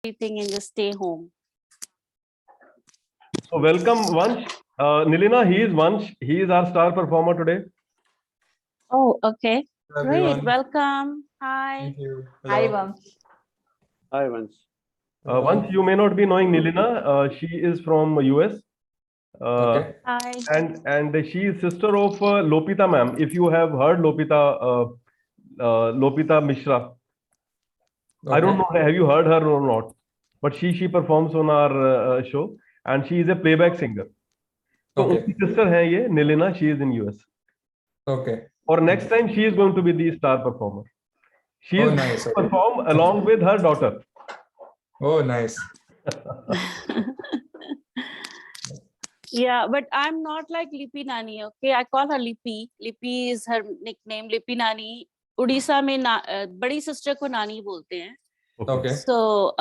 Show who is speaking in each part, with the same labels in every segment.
Speaker 1: everything and just stay home.
Speaker 2: So welcome Vansh. Nilina, he is Vansh. He is our star performer today.
Speaker 1: Oh, okay.
Speaker 3: Hello,
Speaker 1: Great.
Speaker 3: everyone.
Speaker 1: Welcome. Hi.
Speaker 3: Thank you.
Speaker 4: Hi,
Speaker 3: Hello.
Speaker 4: Vansh.
Speaker 5: Hi, Vansh.
Speaker 2: Vansh, you may not be knowing Nilina. She is from US.
Speaker 3: Okay.
Speaker 1: Hi.
Speaker 2: And she is sister of Lopita ma'am. If you have heard Lopita Mishra. I don't know, have you heard her or not? But she performs on our show, and she is a playback singer. So
Speaker 3: Okay.
Speaker 2: उनकी sister है ये Nilina. She is in US.
Speaker 3: Okay.
Speaker 2: Or next time she is going to be the star performer. She
Speaker 3: Oh,
Speaker 2: is
Speaker 3: nice.
Speaker 2: going to perform along with her daughter.
Speaker 3: Oh, nice.
Speaker 1: Yeah, but I'm not like Lipi Nani, okay? I call her Lipi. Lipi is her nickname. Lipi Nani. Orissa में बड़ी sister को नानी बोलते हैं.
Speaker 3: Okay.
Speaker 1: So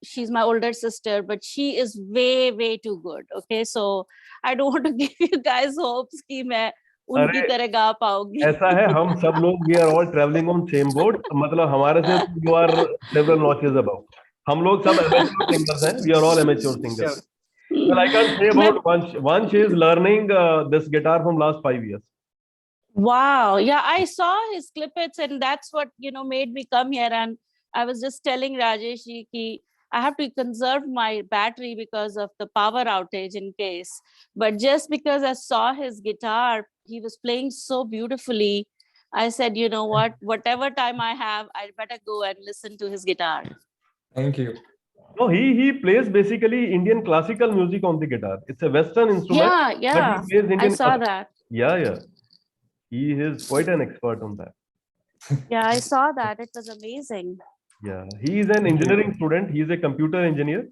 Speaker 1: she's my older sister, but she is way too good. Okay, so I don't want to give you guys hopes कि मैं उनकी तरह गा पाऊंगी.
Speaker 2: ऐसा है, हम सब लोग we are all traveling on same boat. मतलब हमारे से you are several notches above. हम लोग सब amateur singers हैं. We are all amateur singers. Well, I can't say about Vansh. Vansh is learning this guitar from last 5 years.
Speaker 1: Wow. Yeah, I saw his clippets and that's what, made me come here. And I was just telling Rajesh ki I have to conserve my battery because of the power outage in case. But just because I saw his guitar, he was playing so beautifully. I said, you know what, whatever time I have, I better go and listen to his guitar.
Speaker 3: Thank you.
Speaker 2: No, he plays basically Indian classical music on the guitar. It's a Western instrument.
Speaker 1: Yeah.
Speaker 2: But he plays Indian
Speaker 1: I saw
Speaker 2: classical.
Speaker 1: that.
Speaker 2: Yeah. He is quite an expert on that.
Speaker 1: Yeah, I saw that. It was amazing.
Speaker 2: Yeah, he is an engineering student. He is a computer engineer.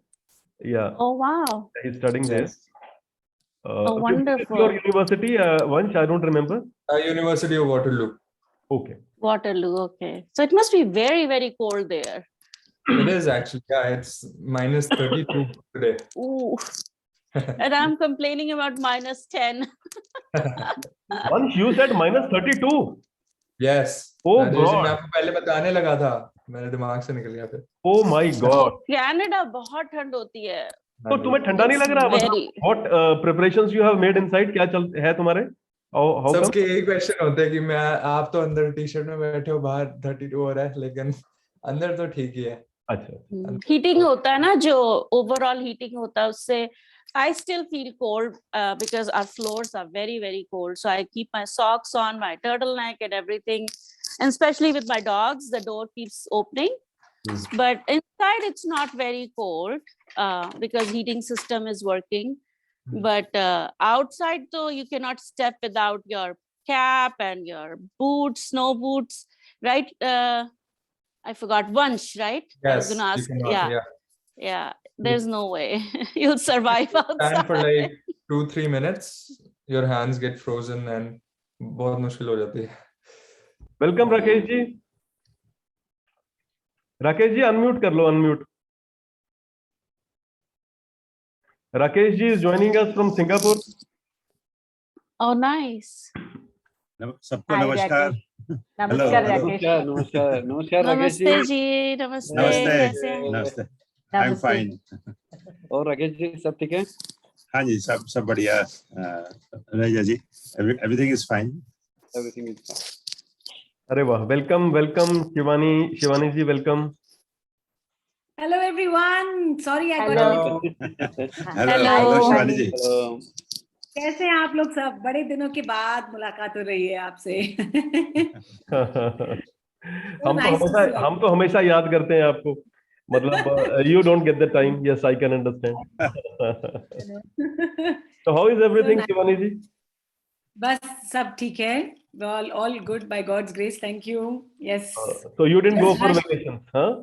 Speaker 2: Yeah.
Speaker 1: Oh, wow.
Speaker 2: He's studying there.
Speaker 1: Oh,
Speaker 2: Which is
Speaker 1: wonderful.
Speaker 2: your university, Vansh? I don't remember.
Speaker 3: University of Waterloo.
Speaker 2: Okay.
Speaker 1: Waterloo, okay. So it must be very cold there.
Speaker 3: It is actually, yeah, it's minus 32 today.
Speaker 1: Ooh. And I'm complaining about minus 10.
Speaker 2: Vansh, you said minus 32.
Speaker 3: Yes.
Speaker 2: Oh
Speaker 3: Rajesh ji,
Speaker 2: God.
Speaker 3: मैं आपको पहले बताने लगा था, मेरे दिमाग से निकल गया फिर.
Speaker 2: Oh my God.
Speaker 1: Canada बहुत ठंड होती है.
Speaker 2: तो तुम्हें ठंडा नहीं लग रहा? मतलब what preparations you have made inside? क्या चल है तुम्हारे? How come?
Speaker 3: सबके यही क्वेश्चन होते हैं कि मैं आप तो अंदर टी शर्ट में बैठे हो, बाहर 32 हो रहा है, लेकिन अंदर तो ठीक ही है.
Speaker 2: अच्छा.
Speaker 1: Heating होता है ना, जो overall heating होता है, उससे I still feel cold because our floors are very cold. So I keep my socks on, my turtleneck and everything. And especially with my dogs, the door keeps opening. But inside it's not very cold because heating system is working. But outside though, you cannot step without your cap and your boots, snow boots, right? I forgot Vansh, right?
Speaker 3: Yes,
Speaker 1: I was gonna ask.
Speaker 3: cannot,
Speaker 1: Yeah. There's no way you'll survive outside.
Speaker 3: Stand for like 2-3 minutes, your hands get frozen and बहुत मुश्किल हो जाती है.
Speaker 2: Welcome Rakesh ji. Rakesh ji, unmute कर लो, unmute. Rakesh ji is joining us from Singapore.
Speaker 1: Oh, nice.
Speaker 5: सबको नमस्कार.
Speaker 4: नमस्कार राकेश.
Speaker 5: नमस्कार Rakesh ji.
Speaker 1: Namaste ji. Namaste.
Speaker 5: नमस्ते. I'm fine.
Speaker 6: और राकेश जी सब ठीक है?
Speaker 5: हाँ जी, सब बढ़िया. रजा जी, everything is fine.
Speaker 6: Everything is fine.
Speaker 2: अरे वाह, welcome Shivani ji, welcome.
Speaker 4: Hello everyone. Sorry I got
Speaker 3: Hello.
Speaker 5: Hello Shivani ji.
Speaker 6: Hello.
Speaker 4: कैसे हैं आप लोग सब? बड़े दिनों के बाद मुलाकात हो रही है आपसे.
Speaker 2: हम तो हमेशा याद करते हैं आपको. मतलब you don't get the time. Yes, I can understand. So how is everything, Shivani ji?
Speaker 4: बस सब ठीक है. All good by God's grace. Thank you. Yes.
Speaker 2: So you didn't go for vacations, huh?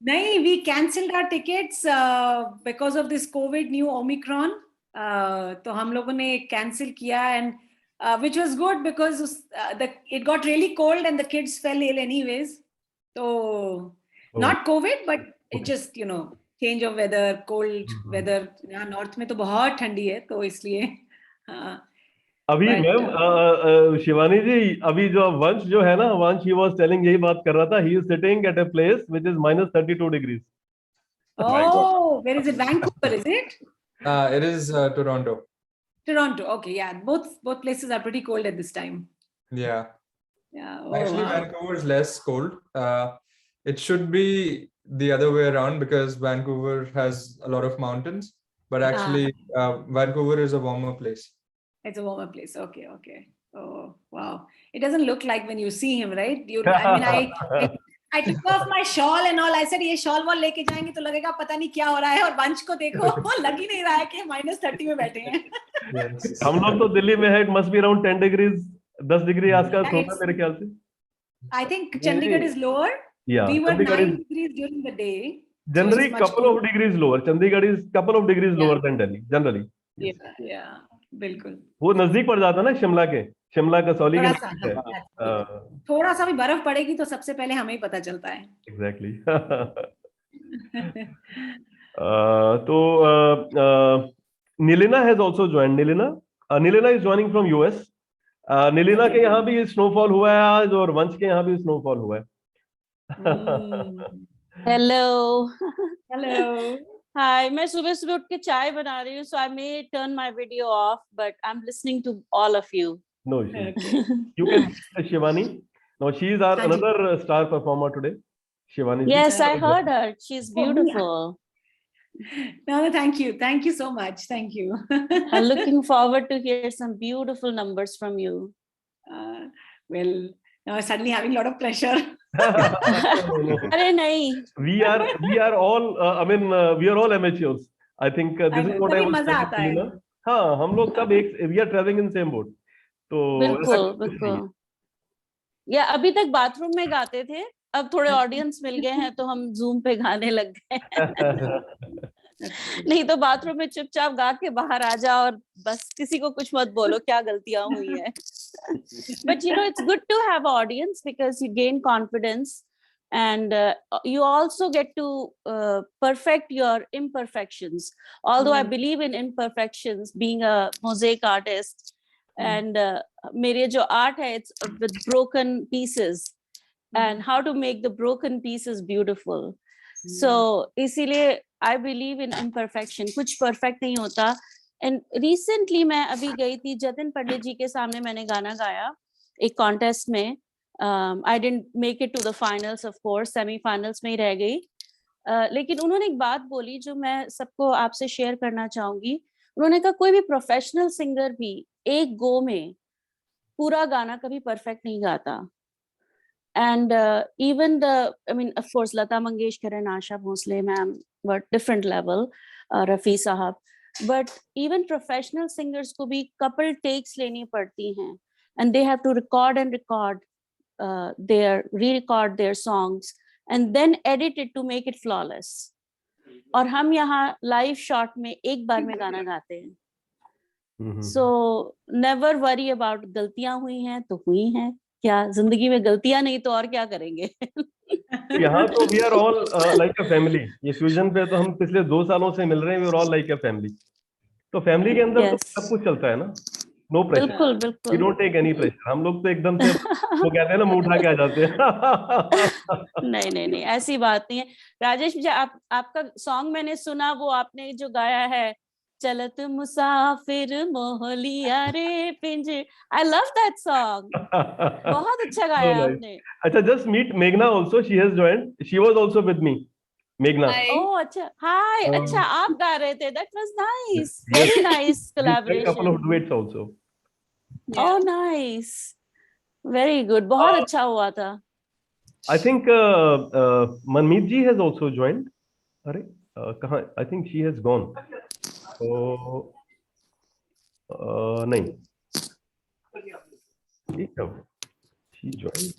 Speaker 4: नहीं, we cancelled our tickets because of this COVID new Omicron. तो हम लोगों ने cancel किया and which was good because it got really cold and the kids fell ill anyways. So not COVID, but it just change of weather, cold weather. यहाँ north में तो बहुत ठंडी है, तो इसलिए.
Speaker 2: अभी मैम शिवानी जी, अभी जो वंश जो है ना, वंश he was telling, यही बात कर रहा था. He is sitting at a place which is minus 32 degrees.
Speaker 5: My God.
Speaker 4: Oh, where is it? Vancouver, is it?
Speaker 3: It is Toronto.
Speaker 4: Toronto. Okay, yeah. Both places are pretty cold at this time.
Speaker 3: Yeah.
Speaker 4: Yeah. Oh,
Speaker 3: Actually,
Speaker 4: wow.
Speaker 3: Vancouver is less cold. It should be the other way around because Vancouver has a lot of mountains, but actually, Vancouver is a warmer place.
Speaker 4: It's a warmer place. Okay, okay. Oh, wow. It doesn't look like when you see him, right? I mean, I took off my shawl and all. I said, ये shawl wall लेके जाएंगे तो लगेगा पता नहीं क्या हो रहा है और वंश को देखो वो लग ही नहीं रहा है कि -30 में बैठे हैं.
Speaker 3: Yes.
Speaker 2: हम लोग तो दिल्ली में है, it must be around 10 degrees, 10 degree आसपास होगा मेरे ख्याल से.
Speaker 4: I think Chandigarh is lower.
Speaker 2: Yeah,
Speaker 4: We were
Speaker 2: Chandigarh
Speaker 4: 9
Speaker 2: is
Speaker 4: degrees during the day.
Speaker 2: generally
Speaker 4: much
Speaker 2: couple of degrees lower. Chandigarh is couple of degrees
Speaker 4: Yeah.
Speaker 2: lower than Delhi generally.
Speaker 4: Yeah, बिल्कुल.
Speaker 2: वो नजदीक पड़ जाता है ना शिमला कसौली के
Speaker 4: थोड़ा सा,
Speaker 2: नजदीक है.
Speaker 4: थोड़ा सा भी बर्फ पड़ेगी तो सबसे पहले हमें ही पता चलता है.
Speaker 2: Exactly. Nilina has also joined. Nilina is joining from US. Nilina के यहाँ भी स्नोफॉल हुआ है आज और वंश के यहाँ भी स्नोफॉल हुआ है.
Speaker 1: Hello.
Speaker 4: Hello.
Speaker 1: Hi, मैं सुबह सुबह उठ के चाय बना रही हूँ, so I may turn my video off, but I'm listening to all of you.
Speaker 2: No issue.
Speaker 4: Okay.
Speaker 2: You can meet Shivani. No, she is our another star performer today. Shivani.
Speaker 1: Yes, I heard her. She's
Speaker 4: Oh, yeah.
Speaker 1: beautiful.
Speaker 4: No, thank you. Thank you so much. Thank you.
Speaker 1: I'm looking forward to hear some beautiful numbers from you.
Speaker 4: Well, now I'm suddenly having a lot of pressure.
Speaker 1: अरे नहीं.
Speaker 2: We are all. I mean, we are all amateurs. I think this is what I was
Speaker 4: मजा आता है.
Speaker 2: saying. हाँ, हम लोग सब एक. We are traveling in same boat. तो
Speaker 1: बिल्कुल बिल्कुल. या अभी तक बाथरूम में गाते थे, अब थोड़े ऑडियंस मिल गए हैं तो हम जूम पे गाने लग गए. नहीं तो बाथरूम में चुपचाप गा के बाहर आ जा और बस किसी को कुछ मत बोलो क्या गलतियां हुई है. But you know, it's good to have audience because you gain confidence and you also get to perfect your imperfections. Although I believe in imperfections, being a mosaic artist, and मेरे जो art है, it's with broken pieces and how to make the broken pieces beautiful. So इसीलिए I believe in imperfection. कुछ perfect नहीं होता. And recently मैं अभी गई थी जतिन पंडित जी के सामने, मैंने गाना गाया एक contest में. I didn't make it to the finals, of course, semi-finals में ही रह गई. लेकिन उन्होंने एक बात बोली जो मैं सबको आपसे शेयर करना चाहूंगी. उन्होंने कहा कोई भी प्रोफेशनल सिंगर भी एक गो में पूरा गाना कभी परफेक्ट नहीं गाता. And even I mean, of course, Lata Mangeshkar and Asha Bhosle ma'am were different level, Rafi Sahab. But even professional singers को भी couple takes लेनी पड़ती हैं. And they have to record and record re-record their songs and then edit it to make it flawless. और हम यहाँ live shot में एक बार में गाना गाते हैं. So never worry about गलतियां हुई हैं तो हुई हैं. क्या जिंदगी में गलतियां नहीं तो और क्या करेंगे.
Speaker 2: यहाँ तो we are all like a family. ये फ्यूजन पे तो हम पिछले 2 सालों से मिल रहे हैं. We are all like a family. तो फैमिली के अंदर तो सब कुछ चलता है ना. No pressure.
Speaker 1: बिल्कुल बिल्कुल.
Speaker 2: We don't take any pressure. हम लोग तो एकदम से वो कहते हैं ना मुंह उठा के आ जाते हैं.
Speaker 1: नहीं नहीं नहीं ऐसी बात नहीं है. राजेश जी आपका सॉन्ग मैंने सुना, वो आपने जो गाया है चलत मुसाफिर मोहलिया रे पिंजर. I love that song. बहुत अच्छा गाया आपने.
Speaker 2: अच्छा, just meet Meghna also. She has joined. She was also with me. Meghna.
Speaker 1: Oh, अच्छा. Hi. अच्छा, आप गा रहे थे. That was nice. Very nice collaboration.
Speaker 2: A couple of duets also.
Speaker 1: Oh, nice. Very good. बहुत अच्छा हुआ था.
Speaker 2: I think Manmeet ji has also joined. अरे कहाँ? I think she has gone. तो नहीं. ठीक है. She joined.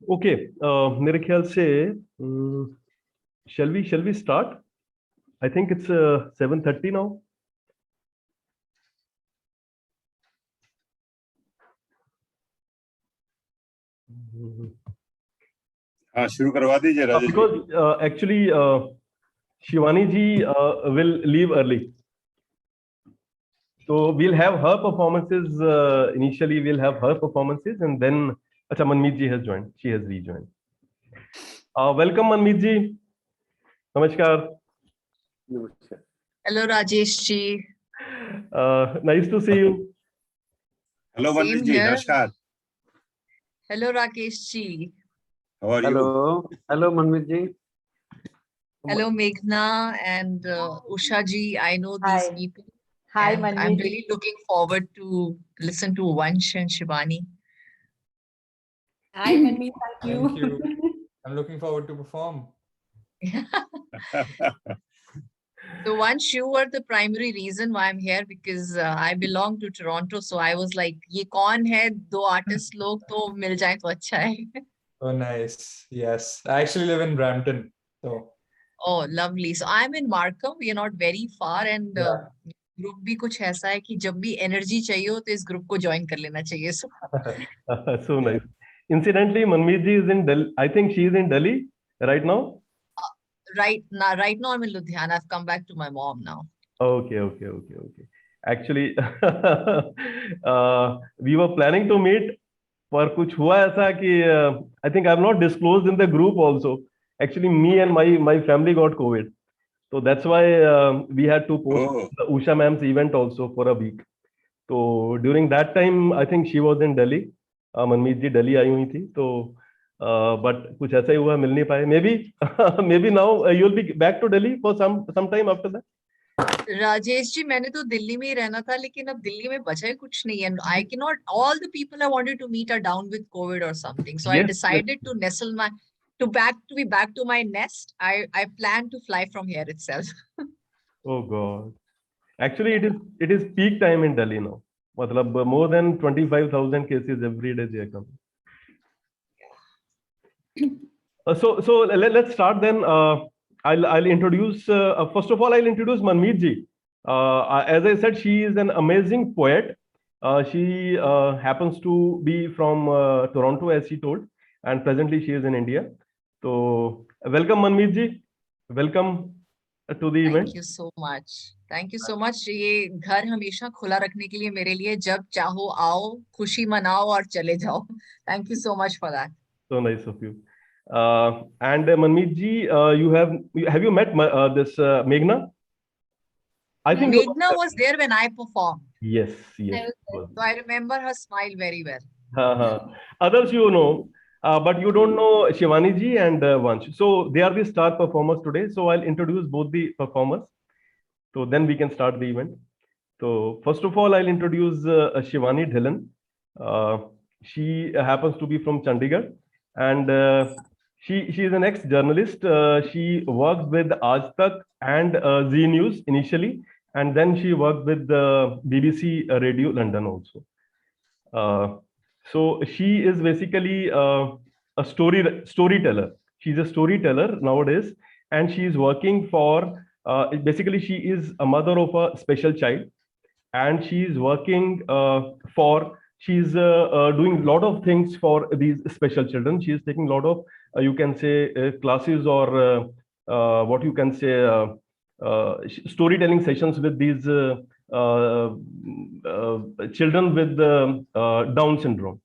Speaker 2: Okay, मेरे ख्याल से shall we start? I think it's 7:30 now.
Speaker 5: हाँ, शुरू करवा दीजिए Rajesh ji.
Speaker 2: Because actually Shivani ji will leave early. So we'll have her performances. Initially, we'll have her performances, and then Acha, Manmeet ji has joined. She has rejoined. Welcome, Manmeet ji. Namaskar.
Speaker 6: Namaskar.
Speaker 7: Hello, Rajesh ji.
Speaker 2: Nice to see you.
Speaker 5: Hello वंश
Speaker 7: Same
Speaker 5: ji,
Speaker 7: here.
Speaker 5: नमस्कार।
Speaker 7: Hello, Rakesh ji.
Speaker 5: How are you?
Speaker 6: Hello. Hello, Manmeet ji.
Speaker 7: Hello, Meghna and Usha ji. I know these
Speaker 8: Hi.
Speaker 7: people.
Speaker 8: Hi,
Speaker 7: And I'm
Speaker 8: Manmeet.
Speaker 7: really looking forward to listen to Vansh and Shivani.
Speaker 4: Hi, Manmeet. Thank you.
Speaker 3: Thank you. I'm looking forward to perform.
Speaker 7: So Vansh, you were the primary reason why I'm here because I belong to Toronto. So I was like, ये कौन है? दो artist लोग तो मिल जाए तो अच्छा है.
Speaker 3: Oh, nice. Yes, I actually live in Brampton. So
Speaker 7: Oh, lovely. So I'm in Markham. We are not very far and
Speaker 3: yeah.
Speaker 7: Group भी कुछ ऐसा है कि जब भी एनर्जी चाहिए हो तो इस ग्रुप को ज्वाइन कर लेना चाहिए. So
Speaker 2: So nice. Incidentally, Manmeet ji is in Delhi. I think she is in Delhi right now.
Speaker 7: right now I'm in Ludhiana. I've come back to my mom now.
Speaker 2: Okay. Actually, we were planning to meet, पर कुछ हुआ ऐसा कि I think I've not disclosed in the group also. Actually, me and my family got COVID, so that's why we had to post
Speaker 5: Oh,
Speaker 2: the Usha ma'am's event also for a week. So during that time, I think she was in Delhi. मनमीत जी दिल्ली आई हुई थी, तो but कुछ ऐसा ही हुआ, मिल नहीं पाए. Maybe now you'll be back to Delhi for some time after that.
Speaker 7: Rajesh ji मैंने तो दिल्ली में ही रहना था लेकिन अब दिल्ली में बचा ही कुछ नहीं है. I cannot, all the people I wanted to meet are down with COVID or something, so I
Speaker 2: Yes.
Speaker 7: decided to nestle my to be back to my nest. I plan to fly from here itself.
Speaker 2: Oh God. Actually, it is peak time in Delhi now. मतलब more than 25,000 cases every day they are coming. So let's start then. I'll introduce first of all I'll introduce Manmeet ji. As I said, she is an amazing poet. She happens to be from Toronto, as she told, and presently she is in India. So welcome Manmeet ji. Welcome to the event.
Speaker 7: Thank you so much. Thank you so much. ये घर हमेशा खुला रखने के लिए मेरे लिए, जब चाहो आओ, खुशी मनाओ और चले जाओ. Thank you so much for that.
Speaker 2: So nice of you. And Manmeet ji, have you met this Meghna? I think you-
Speaker 7: Meghna was there when I performed.
Speaker 2: Yes.
Speaker 7: So I remember her smile very well.
Speaker 2: Others you know, but you don't know Shivani ji and Vansh. So they are the star performers today. So I'll introduce both the performers. So then we can start the event. So first of all, I'll introduce Shivani Dhillon. She happens to be from Chandigarh, and she is an ex-journalist. She worked with Aaj Tak and Z News initially, and then she worked with BBC Radio London also. So she is basically a storyteller. She's a storyteller nowadays, and she is working for. Basically, she is a mother of a special child, and she is working for. She's doing a lot of things for these special children. She is taking a lot of, you can say, classes or what you can say, storytelling sessions with these children with Down syndrome.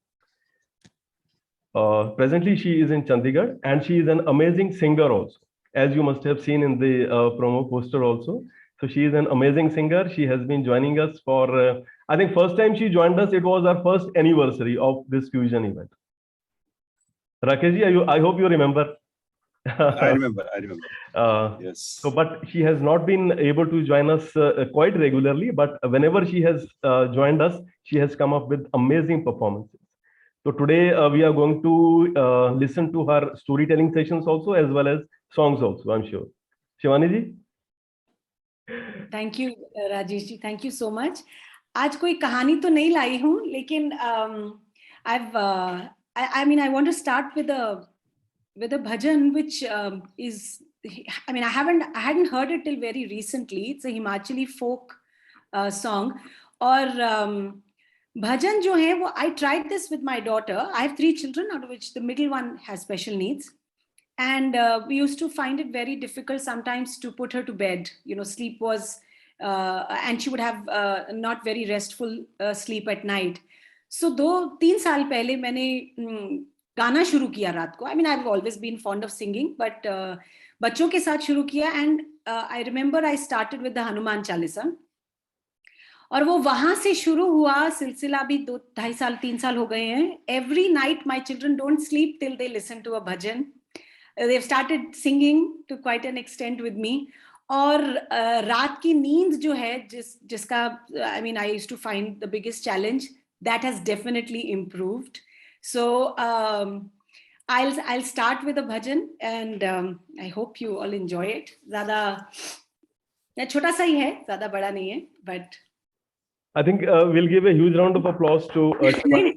Speaker 2: Presently, she is in Chandigarh, and she is an amazing singer also, as you must have seen in the promo poster also. So she is an amazing singer. She has been joining us for, I think first time she joined us, it was our first anniversary of this fusion event. Rakesh ji, I hope you remember.
Speaker 5: I remember. Yes.
Speaker 2: So, but she has not been able to join us quite regularly, but whenever she has joined us, she has come up with amazing performances. So today we are going to listen to her storytelling sessions also, as well as songs also, I'm sure. Shivani ji?
Speaker 4: Thank you, Rajesh ji. Thank you so much. आज कोई कहानी तो नहीं लाई हूँ, लेकिन I mean, I want to start with a bhajan, which is, I mean, I hadn't heard it till very recently. It's a Himachali folk song. Or bhajan jo hai, wo, I tried this with my daughter. I have 3 children, out of which the middle one has special needs. And we used to find it very difficult sometimes to put her to bed. You know, sleep was, and she would have not very restful sleep at night. So 2-3 साल पहले मैंने गाना शुरू किया रात को. I mean, I've always been fond of singing, but बच्चों के साथ शुरू किया. And I remember I started with the Hanuman Chalisa. और वो वहां से शुरू हुआ सिलसिला भी 2-2.5 साल 3 साल हो गए हैं. Every night my children don't sleep till they listen to a bhajan. They've started singing to quite an extent with me. और रात की नींद जो है जिसका I mean, I used to find the biggest challenge, that has definitely improved. So I'll start with a bhajan, and I hope you all enjoy it. ज़्यादा छोटा सा ही है, ज़्यादा बड़ा नहीं है, but
Speaker 2: I think we'll give a huge round of applause to Shivani.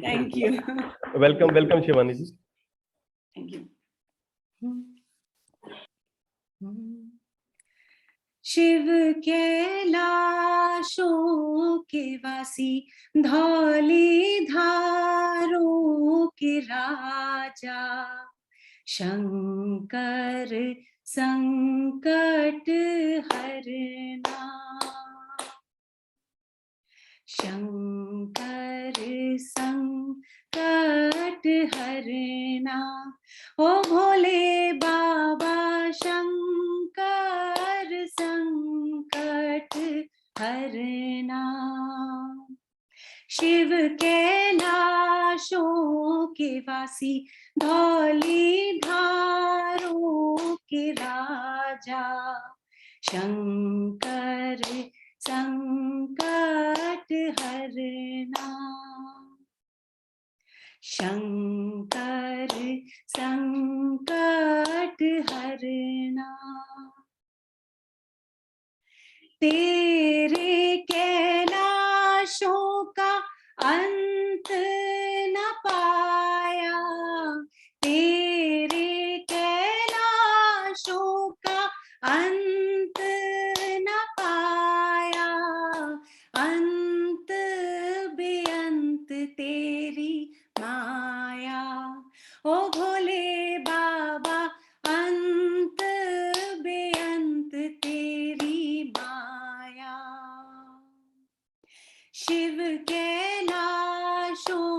Speaker 4: Thank you.
Speaker 2: Welcome, Shivani ji.
Speaker 4: Thank you. Shiv कैलाशों के वासी, धौली धारों के राजा, शंकर संकट हरना, शंकर संकट हरना, ओ भोले बाबा शंकर संकट हरना। शिव कैलाशों के वासी, धौली धारों के राजा, शंकर संकट हरना, शंकर संकट हरना। तेरे कैलाशों का अंत न पाया, तेरे कैलाशों का अंत न पाया, अंत बेअंत तेरी माया, ओ भोले बाबा अंत बेअंत तेरी माया। शिव कैलाशों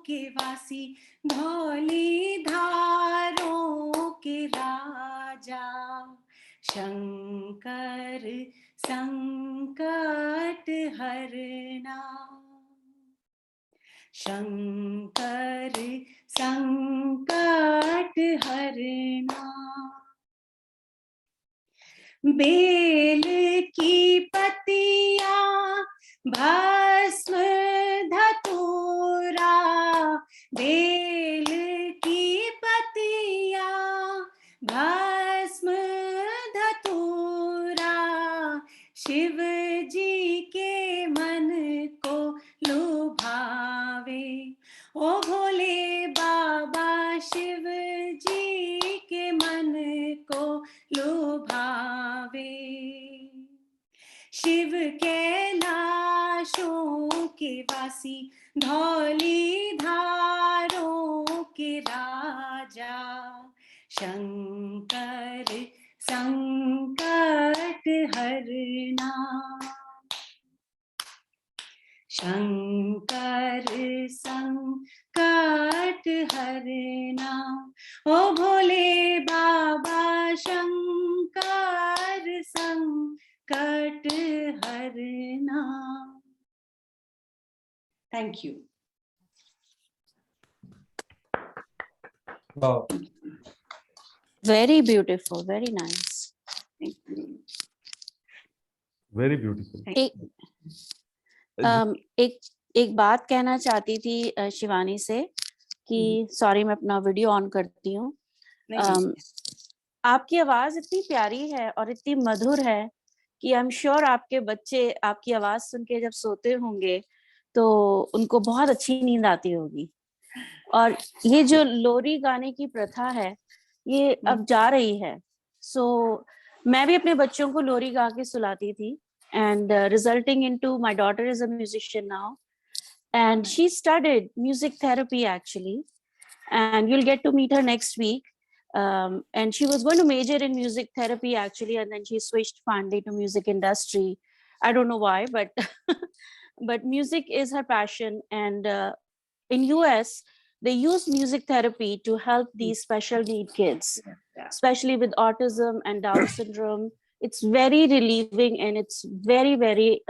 Speaker 4: के वासी, धौली धारों के राजा, शंकर संकट हरना, शंकर संकट हरना। बेल की पत्तियां भस्म धतूरा, बेल की पत्तियां भस्म धतूरा, शिव जी के मन को लुभावे, ओ भोले बाबा शिव जी के मन को लुभावे। शिव कैलाशों के वासी, धौली धारों के राजा, शंकर संकट हरना, शंकर संकट हरना, ओ भोले बाबा शंकर संकट हरना। Thank you.
Speaker 3: Wow.
Speaker 1: Very beautiful, very nice.
Speaker 4: Thank you.
Speaker 2: Very beautiful.
Speaker 1: एक बात कहना चाहती थी शिवानी से कि सॉरी मैं अपना वीडियो ऑन करती हूँ। आपकी आवाज इतनी प्यारी है और इतनी मधुर है कि आई एम श्योर आपके बच्चे आपकी आवाज सुन के जब सोते होंगे तो उनको बहुत अच्छी नींद आती होगी। और ये जो लोरी गाने की प्रथा है ये अब जा रही है. सो मैं भी अपने बच्चों को लोरी गा के सुलाती थी, and resulting into my daughter is a musician now, and she studied music therapy actually, and you'll get to meet her next week. And she was going to major in music therapy actually, and then she switched finally to music industry. I don't know why, but but music is her passion. And in US they use music therapy to help these special need kids, especially with autism and Down syndrome. It's very relieving, and it's very, very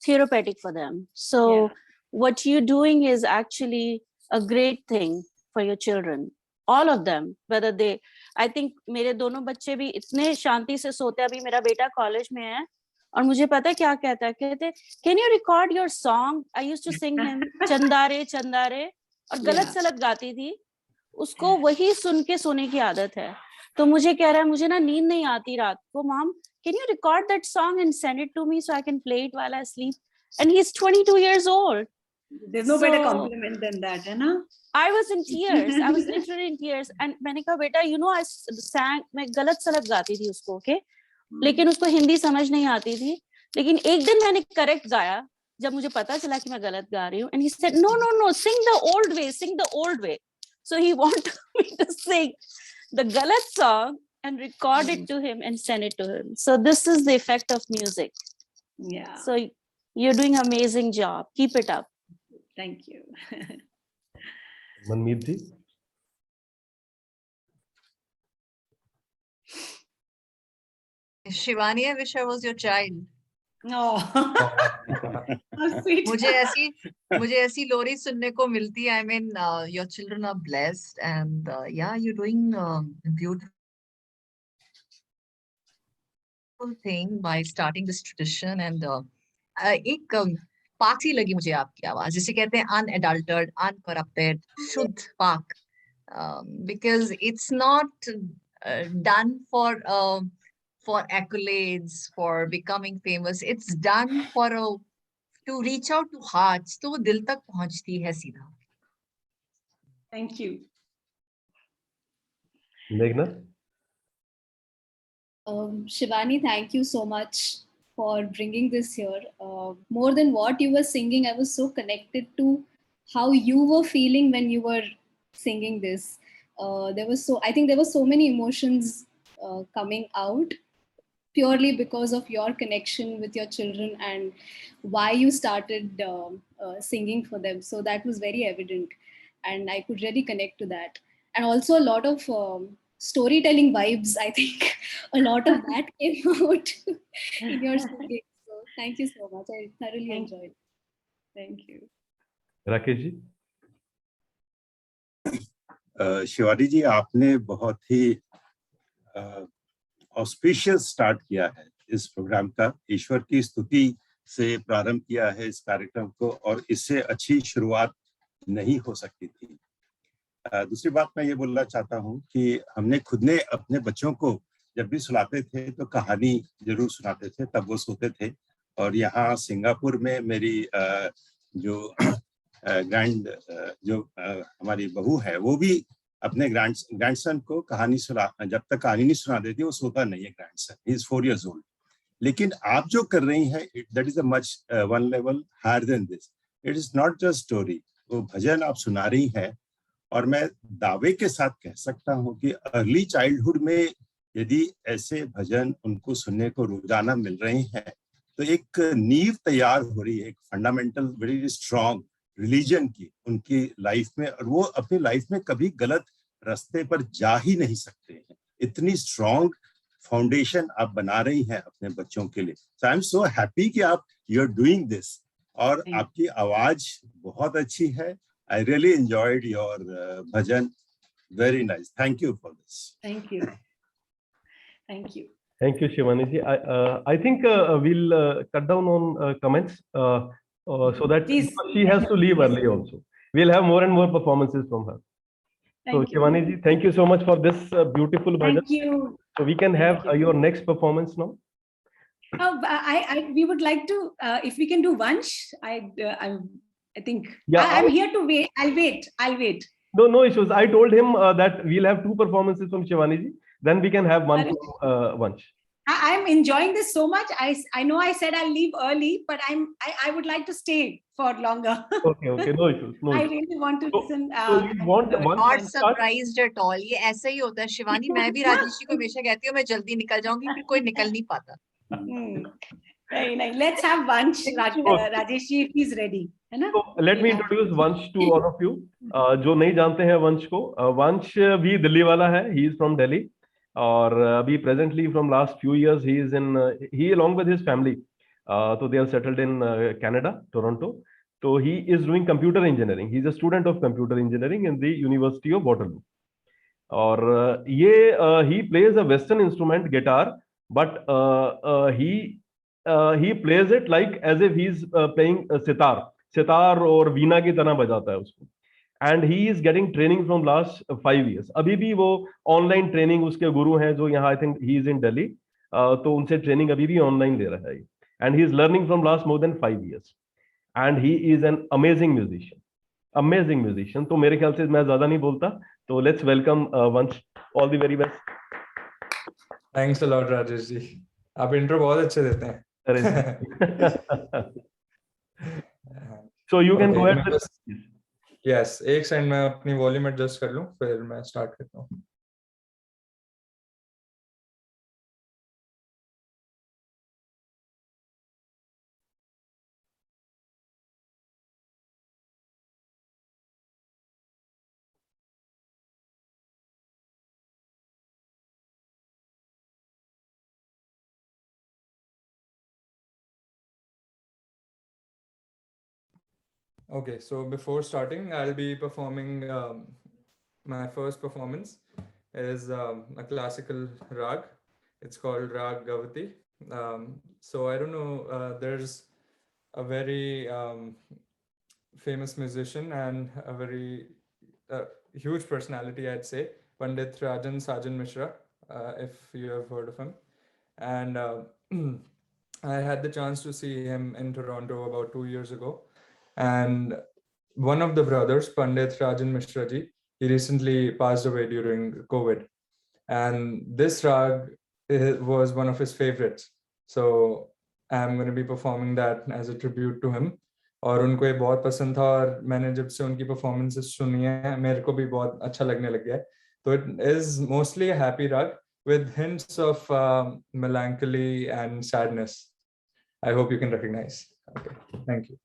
Speaker 1: therapeutic for them. So what you're doing is actually a great thing for your children, all of them, whether they, I think मेरे दोनों बच्चे भी इतने शांति से सोते हैं. अभी मेरा बेटा कॉलेज में है और मुझे पता है क्या कहता है, कहते can you record your song? I used to sing him चंदारे चंदारे, और गलत सलत गाती थी. उसको वही सुन के सोने की आदत है. तो मुझे कह रहा है मुझे ना नींद नहीं आती रात को, mom can you record that song and send it to me so I can play it while I sleep? And he's 22 years old.
Speaker 4: There's no better compliment than that, है ना?
Speaker 1: I was in tears. I was literally in tears. And मैंने कहा बेटा, you know, I sang, मैं गलत सलत गाती थी उसको, okay? लेकिन उसको हिंदी समझ नहीं आती थी. लेकिन एक दिन मैंने करेक्ट गाया जब मुझे पता चला कि मैं गलत गा रही हूँ. And he said, no, sing the old way, sing the old way. So he wanted me to sing the galat song and record it to him and send it to him. So this is the effect of music.
Speaker 4: Yeah.
Speaker 1: So you're doing an amazing job. Keep it up.
Speaker 4: Thank you.
Speaker 2: Manmeet ji.
Speaker 7: Shivani, I wish I was your child.
Speaker 4: No.
Speaker 7: मुझे ऐसी लोरी सुनने को मिलती है. I mean, your children are blessed, and yeah, you're doing beautiful thing by starting this tradition. And एक पाक लगी मुझे आपकी आवाज, जिसे कहते हैं unadulterated, uncorrupted, शुद्ध पाक, because it's not done for accolades, for becoming famous. It's done to reach out to hearts. तो वो दिल तक पहुंचती है सीधा.
Speaker 4: Thank you.
Speaker 2: मेघना.
Speaker 8: Shivani, thank you so much for bringing this here. More than what you were singing, I was so connected to how you were feeling when you were singing this. I think there were so many emotions coming out purely because of your connection with your children and why you started singing for them. So that was very evident, and I could really connect to that. And also a lot of storytelling vibes. I think a lot of that came out in your singing. So thank you so much. I thoroughly enjoyed it.
Speaker 4: Thank you.
Speaker 2: Rakesh ji.
Speaker 5: Shivani जी, आपने बहुत ही auspicious start किया है इस programme का. ईश्वर की स्तुति से प्रारंभ किया है इस कार्यक्रम को, और इससे अच्छी शुरुआत नहीं हो सकती थी. दूसरी बात मैं ये बोलना चाहता हूँ कि हमने खुद ने अपने बच्चों को जब भी सुनाते थे तो कहानी जरूर सुनाते थे, तब वो सोते थे. और यहाँ सिंगापुर में मेरी जो हमारी बहू है, वो भी अपने ग्रैंडसन को कहानी जब तक कहानी नहीं सुना देती वो सोता नहीं है. Grandson, he is 4 years old. लेकिन आप जो कर रही हैं, that is a much one level higher than this. It is not just story. वो भजन आप सुना रही हैं, और मैं दावे के साथ कह सकता हूं कि अर्ली चाइल्डहुड में यदि ऐसे भजन उनको सुनने को रोजाना मिल रहे हैं तो एक नींव तैयार हो रही है, एक फंडामेंटल वेरी स्ट्रॉन्ग रिलीजन की उनकी लाइफ में, और वो अपनी लाइफ में कभी गलत रास्ते पर जा ही नहीं सकते हैं. इतनी स्ट्रॉन्ग फाउंडेशन आप बना रही हैं अपने बच्चों के लिए. सो आई एम सो हैप्पी कि आप यू आर डूइंग दिस, और आपकी आवाज बहुत अच्छी है. I really enjoyed your bhajan. Very nice. Thank you for this.
Speaker 4: Thank you. Thank you.
Speaker 2: Thank you, Shivani ji. I think we'll cut down on comments so that she has to leave early also. We'll have more and more performances from her. So Shivani ji, thank you so much for this beautiful bhajan.
Speaker 4: Thank you.
Speaker 2: So we can have your next performance now.
Speaker 4: We would like to, if we can do Vansh. I think
Speaker 2: yeah,
Speaker 4: I'm here to wait. I'll wait.
Speaker 2: No issues. I told him that we'll have 2 performances from Shivani ji, then we can have one from Vansh.
Speaker 4: I'm enjoying this so much. I know I said I'll leave early, but I would like to stay for longer.
Speaker 2: Okay, no issues. No
Speaker 4: I
Speaker 2: issues.
Speaker 4: really want to listen.
Speaker 2: So you want one
Speaker 7: Not
Speaker 2: start?
Speaker 7: surprised at all. ये ऐसा ही होता है शिवानी. मैं भी राजेश जी को हमेशा कहती हूँ मैं जल्दी निकल जाऊंगी, फिर कोई निकल नहीं पाता.
Speaker 4: नहीं. Let's have Vansh, Rajesh ji, if he's ready. है ना?
Speaker 2: So let me introduce Vansh to all of you. जो नहीं जानते हैं वंश को, वंश भी दिल्ली वाला है. He is from Delhi. और अभी presently from last few years he is in he along with his family, so they are settled in Canada, Toronto. So he is doing computer engineering. He is a student of computer engineering in the University of Waterloo. और ये he plays a Western instrument, guitar, but he plays it like as if he is playing sitar और वीणा की तरह बजाता है उसको. And he is getting training from last 5 years. अभी भी वो ऑनलाइन ट्रेनिंग, उसके गुरु हैं जो यहाँ, I think he is in Delhi, तो उनसे ट्रेनिंग अभी भी ऑनलाइन ले रहा है. And he is learning from last more than 5 years. And he is an amazing musician. तो मेरे ख्याल से मैं ज्यादा नहीं बोलता, तो let's welcome Vansh. All the very best.
Speaker 3: Thanks a lot Rajesh ji, आप इंट्रो बहुत अच्छे देते हैं.
Speaker 2: So you can go ahead.
Speaker 3: Yes, एक सेकंड मैं अपनी वॉल्यूम एडजस्ट कर लूं, फिर मैं स्टार्ट करता हूं. Okay, so before starting, I'll be performing my first performance is a classical rag. It's called Rag Gavati. So I don't know, there's a very famous musician and a very huge personality, I'd say, Pandit Rajan Sajan Mishra, if you have heard of him. And I had the chance to see him in Toronto about 2 years ago. And one of the brothers, Pandit Rajan Mishra ji, he recently passed away during COVID. And this rag was one of his favorites. So I'm going to be performing that as a tribute to him. और उनको ये बहुत पसंद था, और मैंने जब से उनकी परफॉर्मेंसेस सुनी है मेरे को भी बहुत अच्छा लगने लग गया है. तो it is mostly a happy rag with hints of melancholy and sadness. I hope you can recognize. Okay, thank you.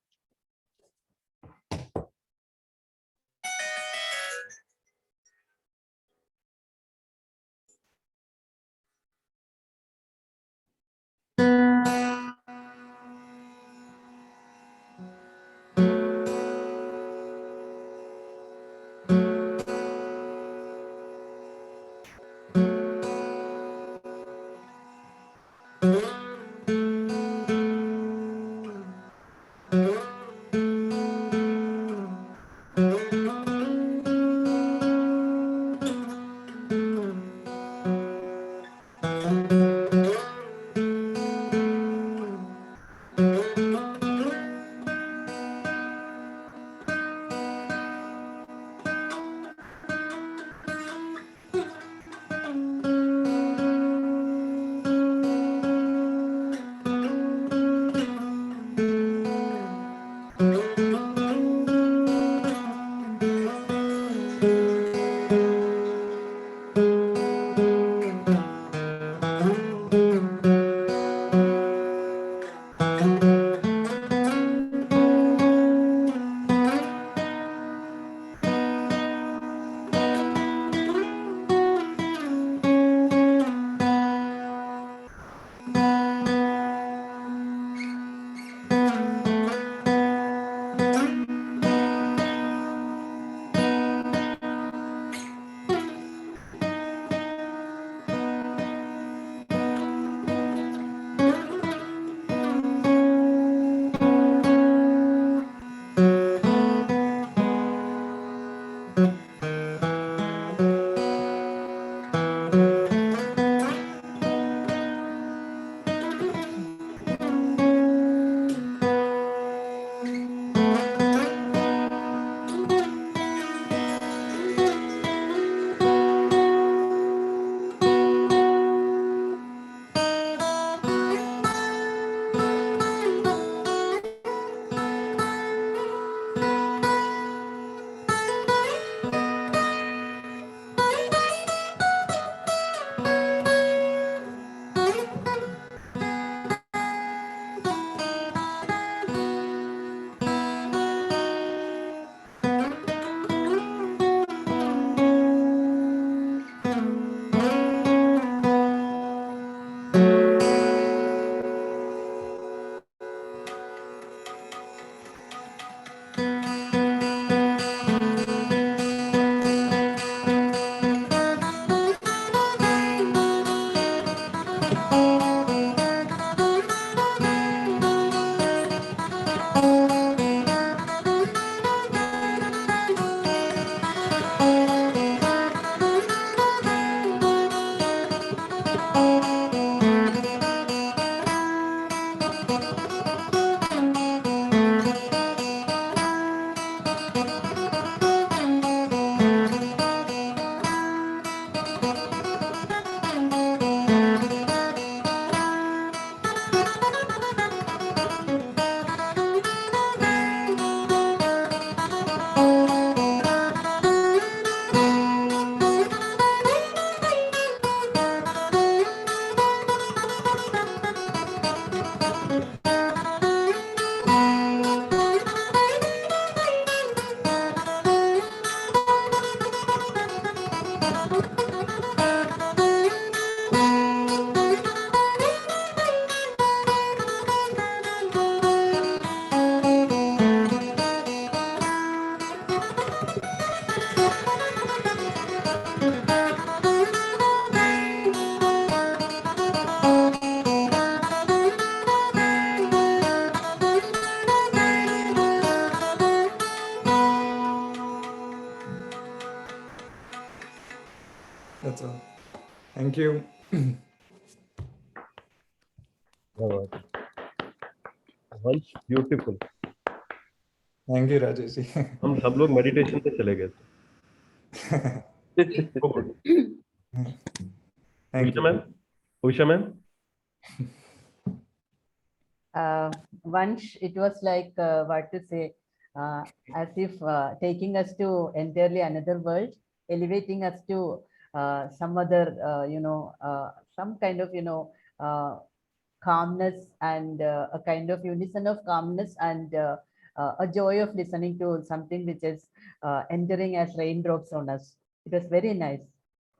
Speaker 3: Thank you.
Speaker 2: Vansh, beautiful.
Speaker 3: Thank you, Rajesh ji.
Speaker 2: हम सब लोग मेडिटेशन पे चले गए थे. So good.
Speaker 3: Thank
Speaker 2: Usha
Speaker 3: you.
Speaker 2: ma'am. Usha ma'am.
Speaker 9: Once it was like what to say, as if taking us to entirely another world, elevating us to some other, some kind of, calmness and a kind of unison of calmness and a joy of listening to something which is entering as raindrops on us. It was very nice.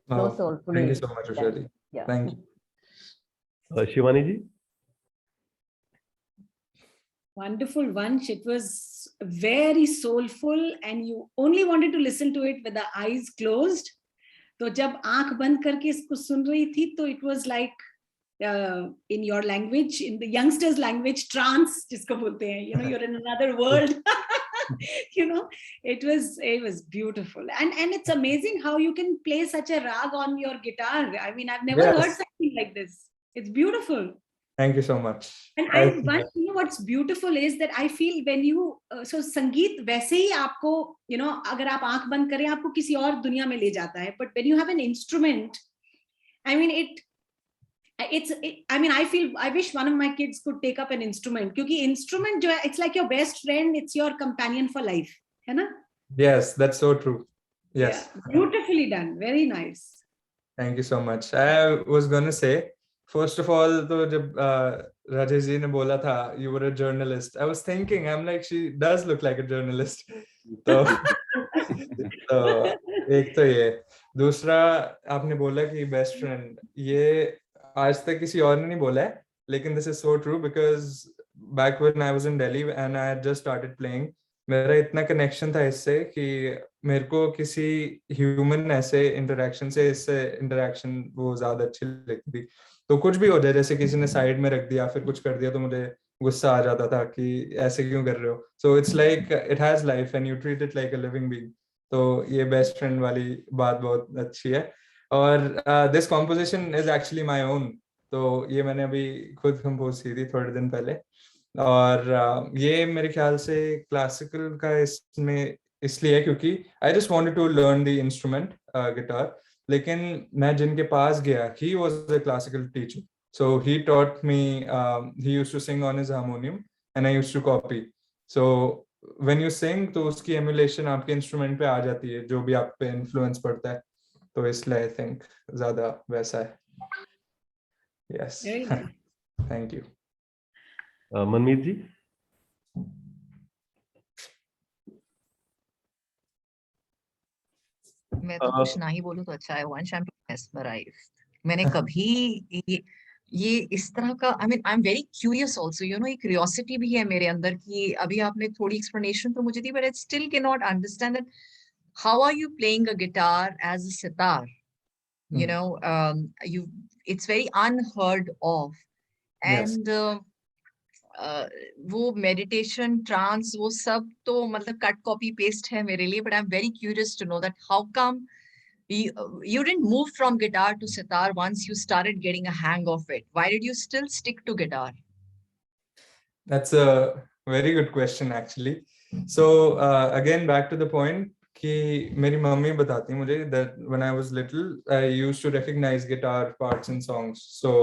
Speaker 9: So
Speaker 3: Oh,
Speaker 9: soulfully.
Speaker 3: thank you so much, Usha ji.
Speaker 9: Yeah.
Speaker 3: Thank you.
Speaker 2: Shivani ji.
Speaker 4: Wonderful, Vansh. It was very soulful and you only wanted to listen to it with the eyes closed. तो जब आंख बंद करके इसको सुन रही थी तो it was like in your language, in the youngsters language, trance जिसको बोलते हैं, you're in another world. It was beautiful, and it's amazing how you can play such a rag on your guitar. I mean, I've never heard something like this. It's beautiful.
Speaker 3: Thank you so much.
Speaker 4: And what's beautiful is that I feel when you so संगीत वैसे ही आपको अगर आप आंख बंद करें आपको किसी और दुनिया में ले जाता है, but when you have an instrument, I mean I wish one of my kids could take up an instrument, क्योंकि instrument जो है, it's like your best friend, it's your companion for life, है ना?
Speaker 3: Yes, that's so true. Yes.
Speaker 4: Yeah, beautifully done, very nice.
Speaker 3: Thank you so much. I was gonna say, first of all, तो जब राजेश जी ने बोला था you were a journalist, I was thinking, I'm like, she does look like a journalist. तो एक तो ये, दूसरा आपने बोला कि बेस्ट फ्रेंड, ये आज तक किसी और ने नहीं बोला है, लेकिन this is so true because back when I was in Delhi and I had just started playing, मेरा इतना कनेक्शन था इससे कि मेरे को किसी ह्यूमन ऐसे इंटरेक्शन से इससे इंटरेक्शन वो ज्यादा अच्छी लगती थी. तो कुछ भी हो जाए, जैसे किसी ने साइड में रख दिया फिर कुछ कर दिया तो मुझे गुस्सा आ जाता था कि ऐसे क्यों कर रहे हो. So it's like it has life and you treat it like a living being. तो ये बेस्ट फ्रेंड वाली बात बहुत अच्छी है. और this composition is actually my own. तो ये मैंने अभी खुद कंपोज की थी थोड़े दिन पहले. और ये मेरे ख्याल से क्लासिकल का इसमें इसलिए है क्योंकि I just wanted to learn the instrument guitar. लेकिन मैं जिनके पास गया, he was a classical teacher, so he taught me, he used to sing on his harmonium and I used to copy. So when you sing तो उसकी emulation आपके instrument पे आ जाती है, जो भी आप पे इन्फ्लुएंस पड़ता है. तो इसलिए आई थिंक ज्यादा वैसा है. Yes, thank you.
Speaker 2: Manmeet ji.
Speaker 7: मैं तो कुछ ना ही बोलूं तो अच्छा है. वंश, आई एम mesmerized. मैंने कभी ये इस तरह का, I mean I am very curious also, एक क्यूरियोसिटी भी है मेरे अंदर कि अभी आपने थोड़ी एक्सप्लेनेशन तो मुझे दी, but I still can not understand that how are you playing a guitar as a sitar. You it's very unheard of. And वो मेडिटेशन, ट्रांस, वो सब तो मतलब कट कॉपी पेस्ट है मेरे लिए. But I am very curious to know that how come you didn't move from guitar to sitar once you started getting a hang of it. Why did you still stick to guitar?
Speaker 3: That's a very good question actually. So again back to the point कि मेरी mummy बताती है मुझे that when I was little I used to recognize guitar parts in songs. So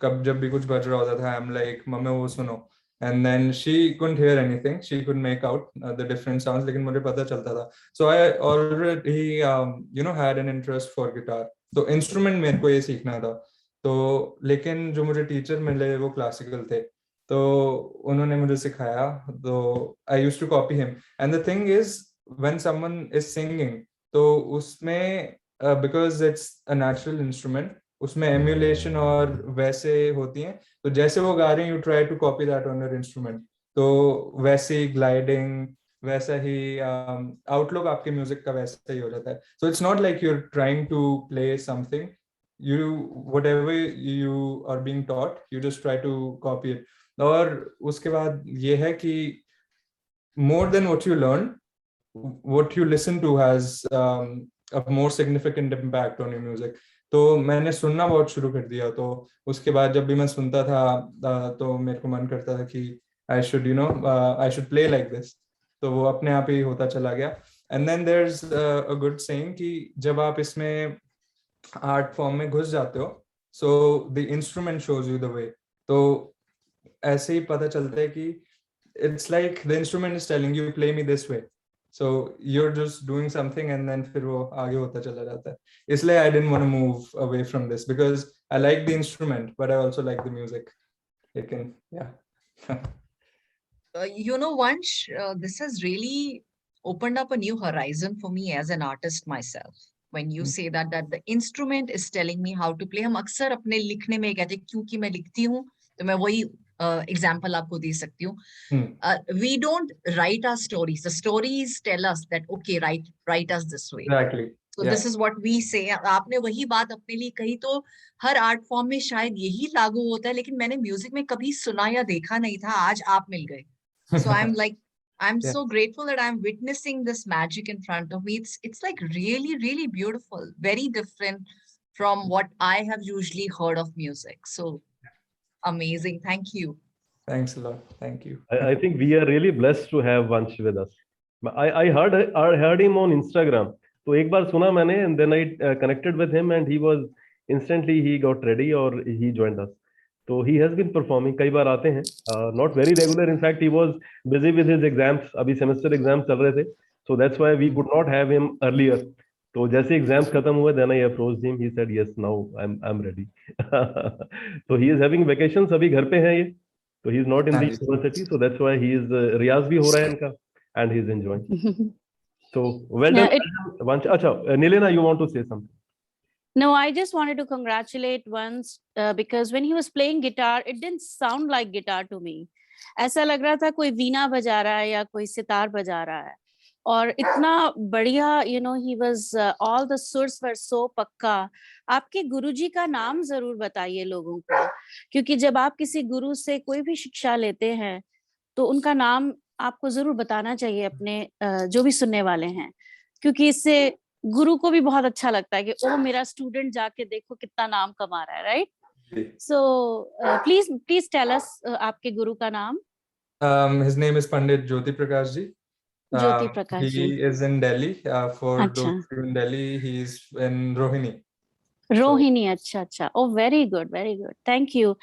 Speaker 3: कब जब भी कुछ बज रहा होता था I'm like मम्मी वो सुनो, and then she couldn't hear anything, she could make out the different sounds, लेकिन मुझे पता चलता था. So I already had an interest for guitar. तो instrument मेरे को ये सीखना था. तो लेकिन जो मुझे टीचर मिले वो क्लासिकल थे, तो उन्होंने मुझे सिखाया. तो I used to copy him. And the thing is when someone is singing, तो उसमें because it's a natural instrument, उसमें एम्यूलेशन और वैसे होती हैं. तो जैसे वो गा रहे हैं, you try to copy that on your instrument. तो वैसे ही ग्लाइडिंग, वैसा ही आउटलुक आपके म्यूजिक का वैसा ही हो जाता है. So it's not like you are trying to play something, you whatever you are being taught, you just try to copy it. और उसके बाद ये है कि more than what you learn, what you listen to has a more significant impact on your music. तो मैंने सुनना बहुत शुरू कर दिया। तो उसके बाद जब भी मैं सुनता था तो मेरे को मन करता था कि I should I should play like this. तो वो अपने आप ही होता चला गया। And then there is a good saying कि जब आप इसमें आर्ट फॉर्म में घुस जाते हो, so the instrument shows you the way. तो ऐसे ही पता चलता है कि it's like the instrument is telling you play me this way, so you're just doing something and then फिर वो आगे होता चला जाता है। इसलिए I didn't want to move away from this because I like the instrument but I also like the music. लेकिन yeah.
Speaker 7: Vansh, this has really opened up a new horizon for me as an artist myself. When you say that the instrument is telling me how to play, हम अक्सर अपने लिखने में कहते हैं क्योंकि मैं लिखती हूँ तो मैं वही example आपको दे सकती हूँ. We don't write our stories. The stories tell us that okay, write us this way.
Speaker 3: Exactly.
Speaker 7: So this is what we say. आपने वही बात अपने लिए कही, तो हर आर्ट फॉर्म में शायद यही लागू होता है, लेकिन मैंने म्यूजिक में कभी सुना या देखा नहीं था. आज आप मिल गए. So I'm so grateful that I'm witnessing this magic in front of me. It's like really, really beautiful. Very different from what I have usually heard of music. So amazing. Thank you.
Speaker 3: Thanks a lot. Thank you.
Speaker 2: I think we are really blessed to have Vansh with us. I heard him on Instagram. तो एक बार सुना मैंने, and then I connected with him and he was instantly he got ready or he joined us. So he has been performing. कई बार आते हैं, not very regular. In fact, he was busy with his exams. अभी semester exams चल रहे थे. So that's why we could not have him earlier. तो जैसे exams खत्म हुए, then I approached him. He said, yes, now I'm ready. So he is having vacations. अभी घर पे हैं ये. So he is not in the university. So that's why he is रियाज भी हो रहा है इनका, and he is enjoying. So well done. Vansh. Acha, Nilena, you want to say something?
Speaker 1: No, I just wanted to congratulate Vansh because when he was playing guitar, it didn't sound like guitar to me. ऐसा लग रहा था कोई वीणा बजा रहा है या कोई सितार बजा रहा है, और इतना बढ़िया, he was all the surs were so पक्का. आपके गुरुजी का नाम जरूर बताइए लोगों को, क्योंकि जब आप किसी गुरु से कोई भी शिक्षा लेते हैं तो उनका नाम आपको जरूर बताना चाहिए अपने जो भी सुनने वाले हैं, क्योंकि इससे गुरु को भी बहुत अच्छा लगता है कि ओ मेरा स्टूडेंट जाके देखो कितना नाम कमा रहा है, right? So please tell us आपके गुरु का नाम.
Speaker 3: His name is Pandit Jyoti Prakash ji.
Speaker 1: Jyoti Prakash
Speaker 3: he
Speaker 1: ji
Speaker 3: is in Delhi. For
Speaker 1: अच्छा.
Speaker 3: those in Delhi, he is in Rohini.
Speaker 1: Rohini. अच्छा. Oh very good, very good, thank you.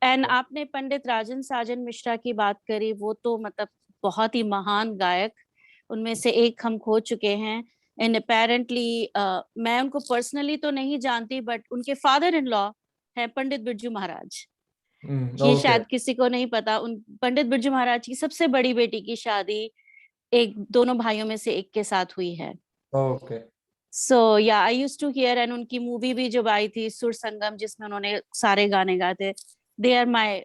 Speaker 1: And आपने पंडित राजन साजन मिश्रा की बात करी, वो तो मतलब बहुत ही महान गायक, उनमें से एक हम खो चुके हैं. एंड अपेरेंटली मैं उनको पर्सनली तो नहीं जानती, बट उनके फादर इन लॉ है पंडित बिरजू महाराज. ये शायद किसी को नहीं पता. उन पंडित बिरजू महाराज की सबसे बड़ी बेटी की शादी दोनों भाइयों में से एक के साथ हुई है.
Speaker 3: Okay.
Speaker 1: So yeah I used to hear, and उनकी मूवी भी जब आई थी सुर संगम, जिसमें उन्होंने सारे गाने गाए थे, they are my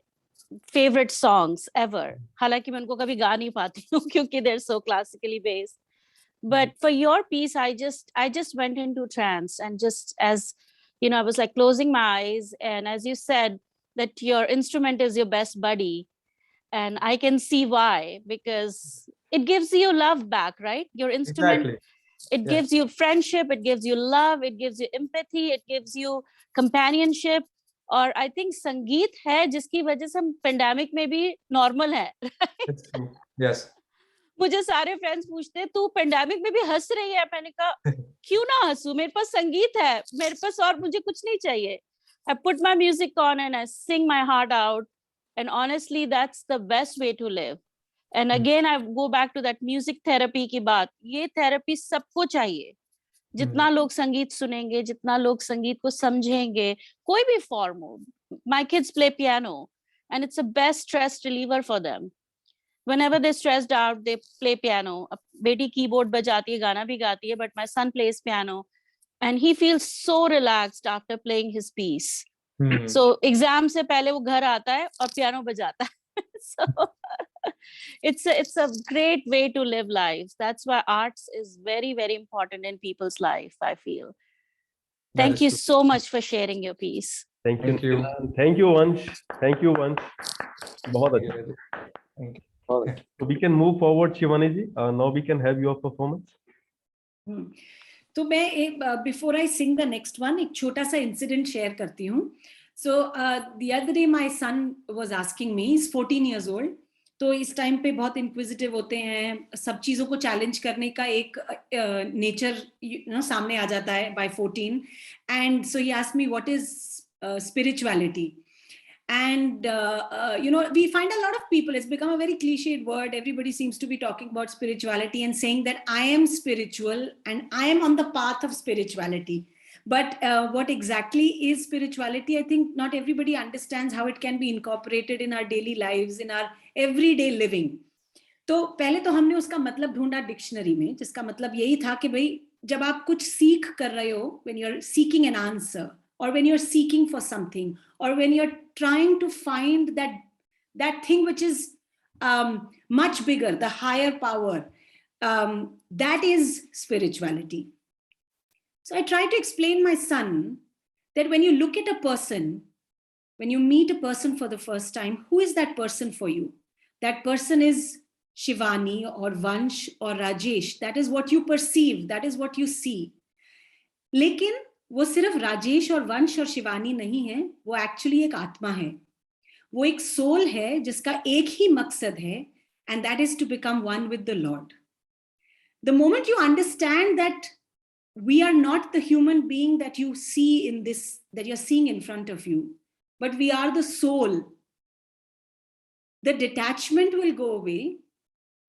Speaker 1: favourite songs ever. हालांकि मैं उनको कभी गा नहीं पाती हूँ क्योंकि they are so classically based. But for your piece, I just went into trance, and just as I was like closing my eyes, and as you said that your instrument is your best buddy, and I can see why, because it gives you love back, right? Your instrument, exactly. It gives you friendship, it gives you love, it gives you empathy, it gives you companionship. और I think संगीत है जिसकी वजह से हम pandemic में भी normal है.
Speaker 3: It's true. Yes.
Speaker 1: मुझे सारे फ्रेंड्स पूछते हैं तू पेंडेमिक में भी हंस रही है. मैंने कहा क्यों ना हंसू, मेरे पास संगीत है, मेरे पास और मुझे कुछ नहीं चाहिए. I put my music on and I sing my heart out, and honestly that's the best way to live. And again I go back to that music therapy की बात. ये थेरेपी सबको चाहिए. जितना लोग संगीत सुनेंगे, जितना लोग संगीत को समझेंगे, कोई भी फॉर्म हो. My kids play piano and it's the best stress reliever for them. Whenever they're stressed out, they play piano. बेटी कीबोर्ड बजाती है, गाना भी गाती है, but my son plays piano and he feels so relaxed after playing his piece. So exam से पहले वो घर आता है और पियानो बजाता है. So it's a great way to live life. That's why arts is very, very important in people's life, I feel. Thank you so much for sharing your piece.
Speaker 2: Thank you. Thank you, Vansh. Thank you, Vansh. बहुत अच्छा. Thank you. So we can move forward, Shivani ji. Now we can have your performance.
Speaker 4: तो मैं एक before I sing the next one एक छोटा सा incident share करती हूँ. So the other day my son was asking me, is 14 years old. तो इस टाइम पे बहुत इंक्विजिटिव होते हैं, सब चीजों को चैलेंज करने का एक नेचर सामने आ जाता है by 14. And so he asked me what is spirituality. And we find a lot of people, it's become a very cliched word, everybody seems to be talking about spirituality and saying that I am spiritual and I am on the path of spirituality. But what exactly is spirituality? I think not everybody understands how it can be incorporated in our daily lives, in our everyday living. तो पहले तो हमने उसका मतलब ढूंढा dictionary में, जिसका मतलब यही था कि भाई जब आप कुछ सीख कर रहे हो, when you're seeking an answer, or when you're seeking for something, or when you're trying to find that thing which is much bigger, the higher power, that is spirituality. So I try to explain my son that when you look at a person, when you meet a person for the first time, who is that person for you? That person is Shivani or Vansh or Rajesh. That is what you perceive, that is what you see. लेकिन वो सिर्फ राजेश और वंश और शिवानी नहीं है, वो actually एक आत्मा है, वो एक सोल है जिसका एक ही मकसद है, and that is to become one with the Lord. The moment you understand that we are not the human being that you see in this, that you're seeing in front of you, but we are the soul, the detachment will go away,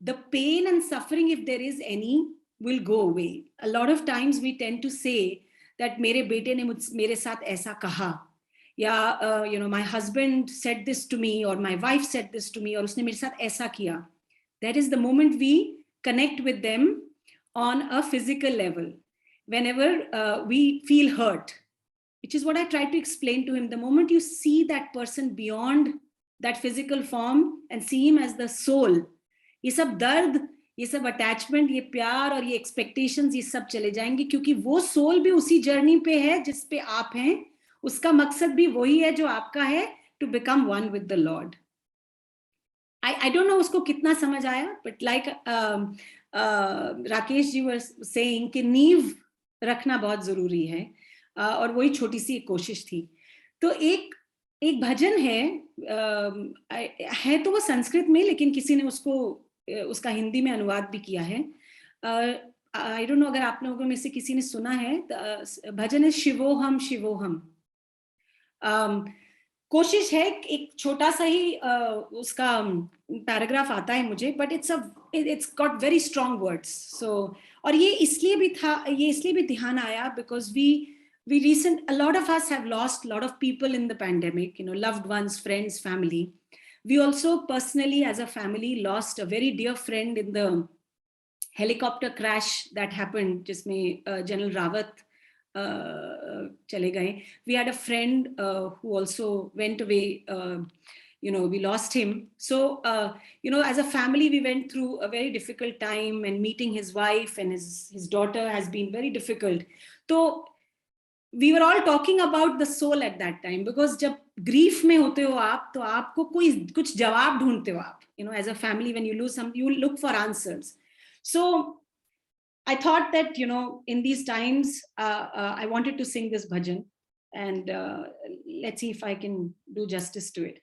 Speaker 4: the pain and suffering, if there is any, will go away. A lot of times we tend to say that मेरे बेटे ने मेरे साथ ऐसा कहा, या my husband said this to me, or my wife said this to me, और उसने मेरे साथ ऐसा किया. That is the moment we connect with them on a physical level. Whenever we feel hurt, which is what I tried to explain to him, the moment you see that person beyond that physical form and see him as the soul, ये सब दर्द, ये सब attachment, ये प्यार और ये expectations, ये सब चले जाएंगे, क्योंकि वो सोल भी उसी जर्नी पे है जिस पे आप हैं, उसका मकसद भी वही है जो आपका है, to become one with the lord. I don't know उसको कितना समझ आया, but like Rakesh ji were saying कि नींव रखना बहुत जरूरी है, और वही छोटी सी एक कोशिश थी. तो एक भजन है तो वो संस्कृत में, लेकिन किसी ने उसका हिंदी में अनुवाद भी किया है. आई डोंट नो अगर आप लोगों में से किसी ने सुना है. भजन है शिवोहम शिवोहम. कोशिश है, एक छोटा सा ही उसका पैराग्राफ आता है मुझे, but it's got very strong words. So, और ये इसलिए भी ध्यान आया because a lot of us have lost a lot of people in the pandemic, loved ones, friends, family. We also personally as a family lost a very dear friend in the helicopter crash that happened, जिसमें General Rawat चले गए. We had a friend who also went away. We lost him. So, as a family, we went through a very difficult time, and meeting his wife and his daughter has been very difficult. So, we were all talking about the soul at that time, because जब grief में होते हो आप, तो आपको कुछ जवाब ढूंढते हो आप. As a family, when you lose something, you look for answers. So, I thought that, in these times, I wanted to sing this bhajan, and let's see if I can do justice to it.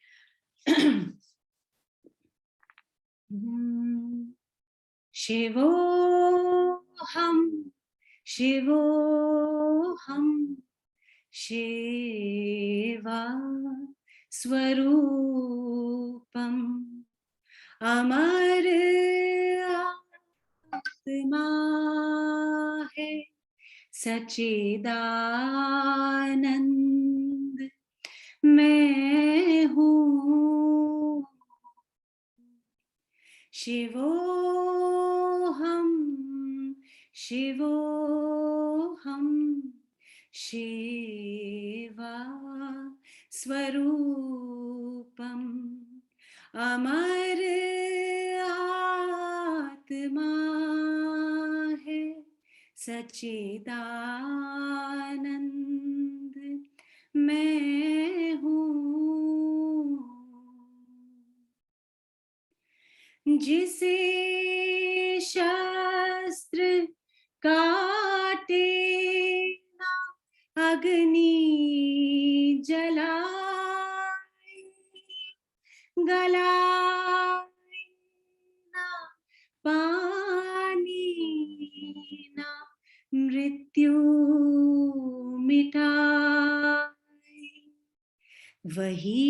Speaker 4: Shivoham, Shivoham, Shiva Swarupam, Amar आत्मा है सच्चिदानंद मैं हूँ. शिवोहम शिवोहम शिवा स्वरूपम अमर आत्मा है सच्चिदानंद मैं हूँ. जिसे शास्त्र काटे अग्नि जलाई गलाई ना पानी ना मृत्यु मिटाई वही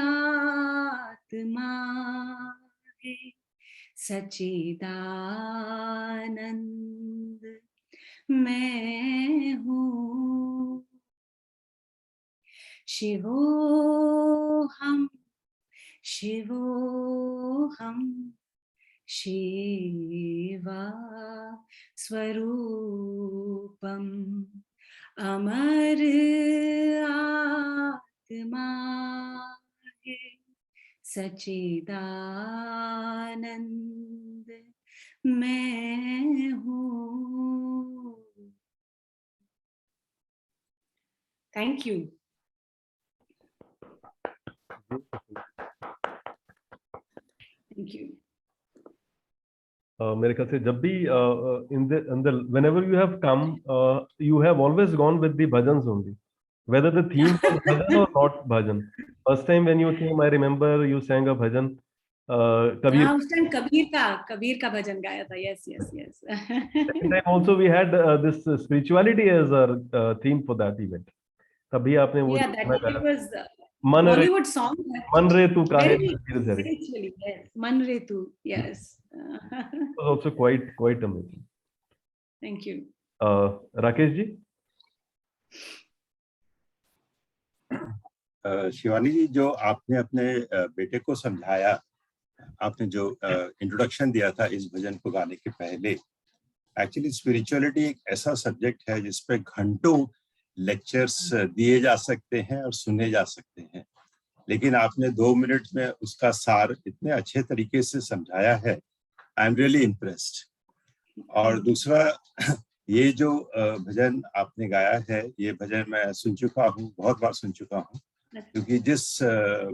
Speaker 4: आत्मा है सच्चिदानंद मैं हूँ शिवोहम शिवोहम शिवा स्वरूपम अमर आत्मा है सच्चिदानंद मैं हूँ. Thank you. Thank you.
Speaker 2: मेरे ख्याल से जब भी in the whenever you have come, you have always gone with the bhajans only, whether the theme was bhajan or not bhajan. First time when you came, I remember you sang a bhajan, Kabir.
Speaker 4: उस time Kabir का भजन गाया था. Yes, yes, yes.
Speaker 2: Second time also we had this spirituality as a theme for that event. तभी आपने वो
Speaker 4: Yeah, that
Speaker 2: गाया.
Speaker 4: was
Speaker 2: मन रे
Speaker 4: Bollywood song.
Speaker 2: मन रे तू काहे
Speaker 4: Very
Speaker 2: धीरे धीरे.
Speaker 4: spiritually, yes. Man re tu, yes.
Speaker 2: It was also quite amazing.
Speaker 4: Thank you.
Speaker 2: Rakesh ji.
Speaker 5: Shivani जी, जो आपने अपने बेटे को समझाया, आपने जो इंट्रोडक्शन दिया था इस भजन को गाने के पहले, एक्चुअली स्पिरिचुअलिटी एक ऐसा सब्जेक्ट है जिस पे घंटों लेक्चर्स दिए जा सकते हैं और सुने जा सकते हैं, लेकिन आपने 2 मिनट में उसका सार इतने अच्छे तरीके से समझाया है. I am really impressed. और दूसरा, ये जो भजन आपने गाया है, ये भजन मैं सुन चुका हूँ, बहुत बार सुन चुका हूँ, क्योंकि जिस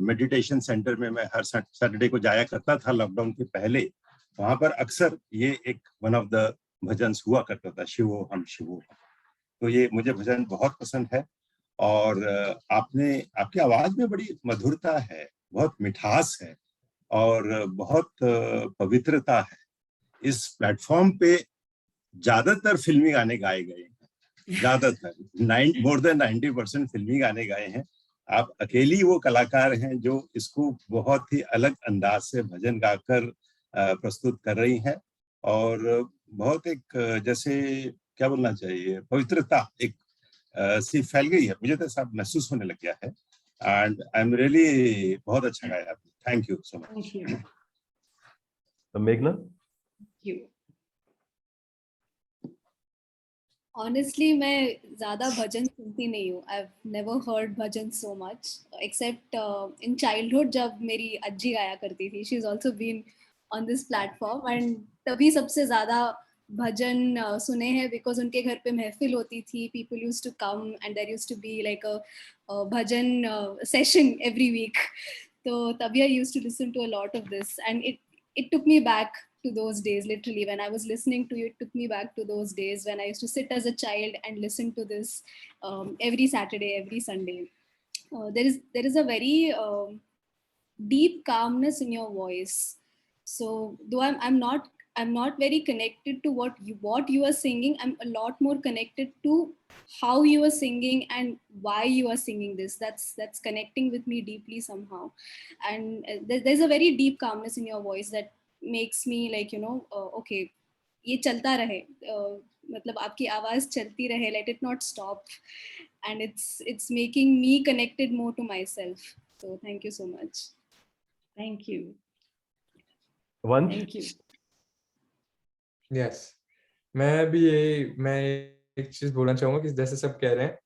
Speaker 5: मेडिटेशन सेंटर में मैं हर सैटरडे को जाया करता था लॉकडाउन के पहले, वहां पर अक्सर ये एक वन ऑफ द भजन हुआ करता था, शिवो हम शिवो हम. तो ये मुझे भजन बहुत पसंद है. और आपकी आवाज में बड़ी मधुरता है, बहुत मिठास है और बहुत पवित्रता है. इस प्लेटफॉर्म पे ज्यादातर फिल्मी गाने गाए गए हैं, ज्यादातर मोर देन 90% फिल्मी गाने गाए हैं. आप अकेली वो कलाकार हैं जो इसको बहुत ही अलग अंदाज से भजन गाकर प्रस्तुत कर रही हैं, और बहुत एक जैसे क्या बोलना चाहिए, पवित्रता एक सी फैल गई है, मुझे तो सब महसूस होने लग गया है. एंड आई एम रियली, बहुत अच्छा गाया आपने. Thank you so much.
Speaker 2: मेघना.
Speaker 8: Honestly, मैं ज़्यादा भजन सुनती नहीं हूँ. I've never heard bhajan so much, except in childhood जब मेरी अज्जी गाया करती थी. She's also been on this platform, and तभी सबसे ज़्यादा भजन सुने हैं, because उनके घर पे महफिल होती थी. People used to come and there used to be like a bhajan session every week. So तभी I used to listen to a lot of this, and it took me back to those days. Literally, when I was listening to you, it took me back to those days when I used to sit as a child and listen to this every Saturday, every Sunday. There is a very deep calmness in your voice. So though I'm not very connected to what you are singing, I'm a lot more connected to how you are singing and why you are singing this. That's connecting with me deeply somehow. And there's a very deep calmness in your voice that makes me like, okay, ये चलता रहे, मतलब आपकी आवाज चलती रहे, let it not stop, and it's making me connected more to myself. So thank you so much.
Speaker 4: Thank you.
Speaker 2: Vansh.
Speaker 4: Thank you.
Speaker 3: Yes, मैं एक चीज बोलना चाहूंगा कि जैसे सब कह रहे हैं,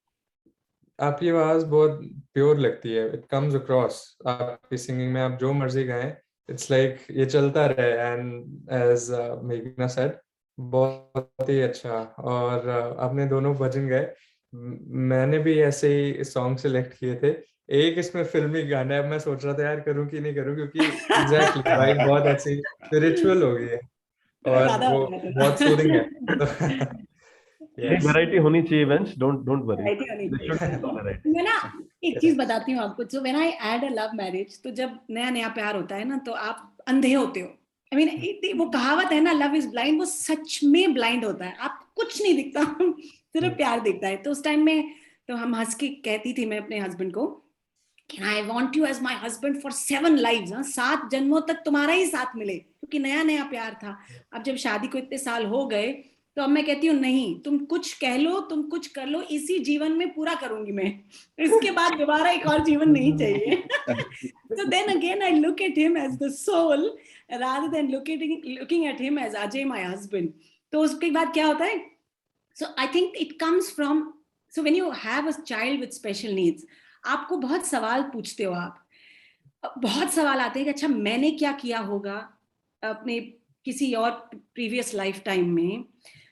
Speaker 3: आपकी आवाज बहुत प्योर लगती है. इट कम्स अक्रॉस आपकी सिंगिंग में, आप जो मर्जी गाएं, इट्स लाइक ये चलता रहे. एंड एज मेघना सेड, बहुत ही अच्छा. और आपने दोनों भजन गाए, मैंने भी ऐसे ही सॉन्ग सिलेक्ट किए थे. एक इसमें फिल्मी गाना है, मैं सोच रहा था यार करूं कि नहीं करूं, क्योंकि एग्जैक्टली भाई बहुत ऐसी स्पिरिचुअल हो गई है और वो बहुत सूदिंग है.
Speaker 2: नहीं, वैरायटी होनी चाहिए वंश, डोंट वरी,
Speaker 4: Variety होनी
Speaker 2: दिस शुड
Speaker 4: चाहिए।
Speaker 2: Be variety.
Speaker 4: मैं ना एक चीज बताती हूँ आपको, so when I had a love marriage, तो जब नया नया प्यार होता है ना, तो आप अंधे होते हो। आई मीन वो कहावत है ना, लव इज ब्लाइंड, वो सच में ब्लाइंड होता है, आपको कुछ नहीं दिखता, सिर्फ प्यार दिखता है। तो उस टाइम में तो हम हंस के कहती थी मैं अपने हस्बैंड को, I want you as my husband for 7 lives, 7 जन्मों तक तुम्हारा ही साथ मिले, क्योंकि नया नया प्यार था। अब जब शादी को इतने साल हो गए, तो अब मैं कहती हूँ नहीं, तुम कुछ कह लो, तुम कुछ कर लो, इसी जीवन में पूरा करूंगी मैं, इसके बाद दोबारा एक और जीवन नहीं चाहिए। So then again I look at him as the soul rather than looking at him as Ajay my husband. तो उसके बाद क्या होता है, so I think it comes from, so when you have a child with special needs, आपको बहुत सवाल पूछते हो आप, बहुत सवाल आते हैं कि अच्छा मैंने क्या किया होगा अपने किसी और प्रीवियस लाइफ टाइम में,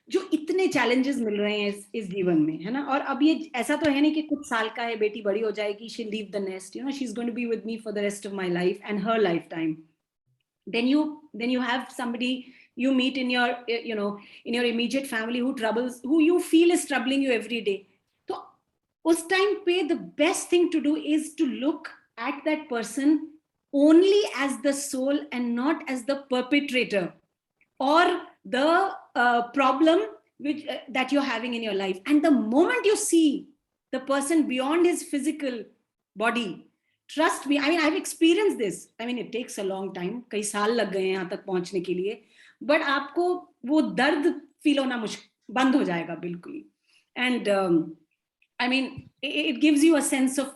Speaker 4: जो इतने चैलेंजेस मिल रहे हैं इस जीवन में, है ना। और अब ये ऐसा तो है नहीं कि कुछ साल का है, बेटी बड़ी हो जाएगी, she leave the nest, you know, she is going to be with me for the rest of my life and her lifetime. then you have somebody you meet in your in your immediate family who you feel is troubling you every day. तो उस time पे the best thing to do is to look at that person only as the soul and not as the perpetrator or the problem that you're having in your life. And the moment you see the person beyond his physical body, trust me, I mean I've experienced this, I mean it takes a long time, कई साल लग गए हैं यहाँ तक पहुंचने के लिए, बट आपको वो दर्द फील होना बंद हो जाएगा बिल्कुल। And I mean it gives you a sense of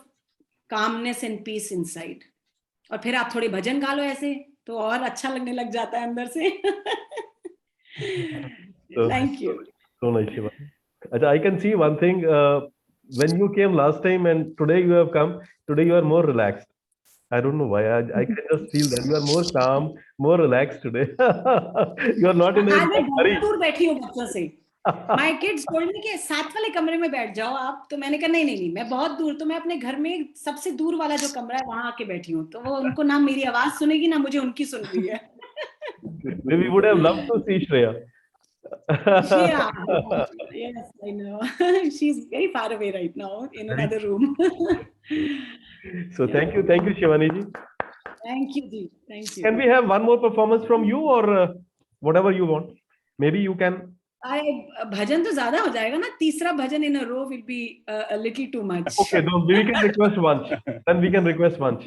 Speaker 4: calmness and peace inside. और फिर आप थोड़े भजन गा लो ऐसे, तो और अच्छा लगने लग जाता है अंदर से। Thank you.
Speaker 2: So nice, Shivani. Acha, I can see one thing. When you came last time and today you have come, today you are more relaxed. I don't know why. I can just feel that you are more calm, more relaxed today. You are not in a
Speaker 4: आज मैं
Speaker 2: hurry.
Speaker 4: बहुत दूर बैठी हूँ बच्चों से। My kids told me कि साथ वाले कमरे में बैठ जाओ आप, तो मैंने कहा नहीं, मैं बहुत दूर, तो मैं अपने घर में सबसे दूर वाला जो कमरा है वहां आके बैठी हूँ, तो वो उनको ना मेरी आवाज सुनेगी ना मुझे उनकी सुन रही है।
Speaker 2: We would have loved to see Shreya.
Speaker 4: Yeah, yes, I know. She's very far away right now in another room.
Speaker 2: So thank you, Shivani ji.
Speaker 4: Thank you, Ji. Thank you.
Speaker 2: Can we have one more performance from you or whatever you want? Maybe you can.
Speaker 4: भजन तो ज्यादा हो जाएगा ना, तीसरा भजन in a row will be a little too much.
Speaker 2: Okay, so we can request Vansh. Then we can request Vansh.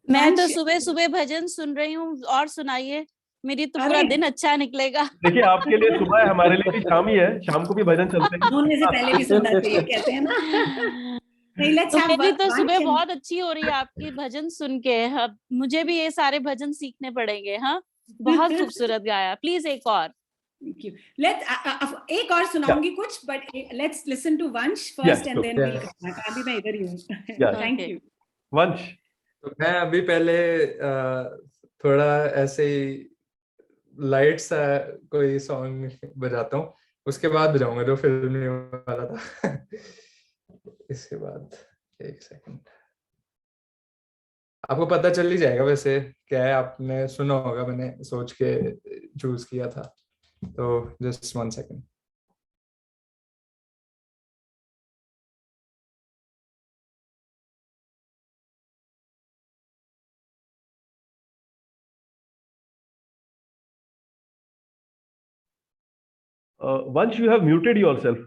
Speaker 1: मैं तो सुबह सुबह भजन सुन रही हूँ, और सुनाइए, मेरी तो पूरा दिन अच्छा निकलेगा।
Speaker 2: देखिए आपके लिए सुबह है, हमारे लिए भी शाम ही है, शाम को भी भजन चलते हैं।
Speaker 4: होने से पहले भी सुनना चाहिए कहते हैं ना। नहीं, let's
Speaker 1: तो
Speaker 4: have
Speaker 1: मेरी तो
Speaker 4: Vansh
Speaker 1: सुबह
Speaker 4: and-
Speaker 1: बहुत अच्छी हो रही है आपकी भजन सुन के। अब मुझे भी ये सारे भजन सीखने पड़ेंगे। हाँ, बहुत खूबसूरत गाया, प्लीज एक और।
Speaker 4: Thank you. एक और सुनाऊंगी कुछ, but let's listen to Vansh first and then we'll come back. अभी मैं इधर ही हूँ। Thank you.
Speaker 2: Vansh.
Speaker 3: तो मैं अभी पहले थोड़ा ऐसे ही लाइट सा कोई सॉन्ग बजाता हूँ, उसके बाद बजाऊंगा जो फिल्म वाला था। इसके बाद एक सेकंड, आपको पता चल ही जाएगा वैसे क्या है, आपने सुना होगा, मैंने सोच के चूज किया था, तो just 1 second.
Speaker 2: Vansh, you have muted yourself.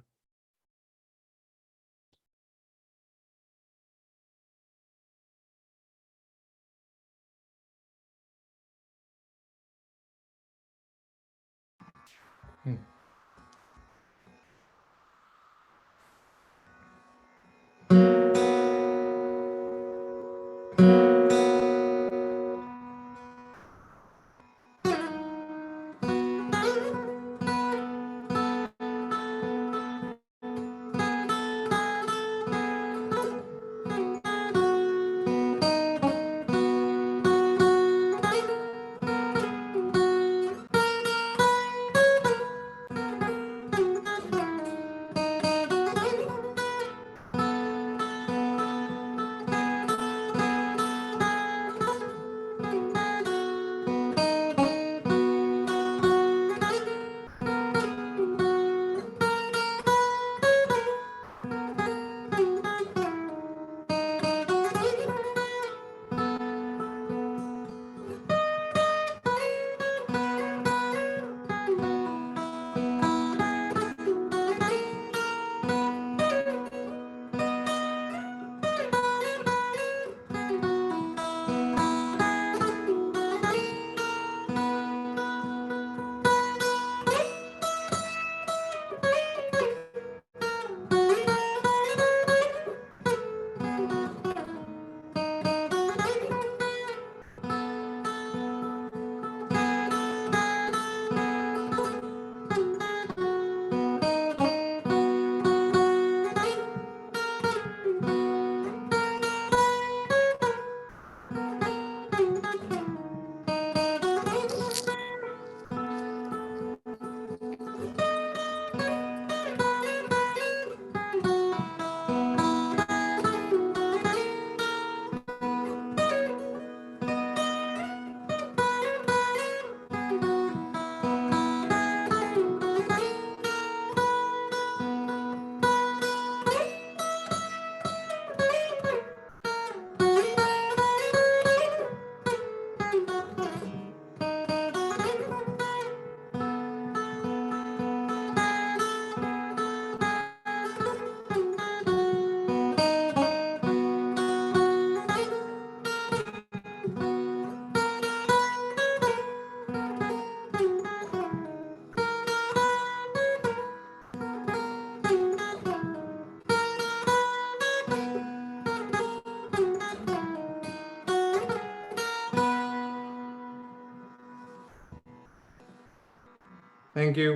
Speaker 3: Thank you.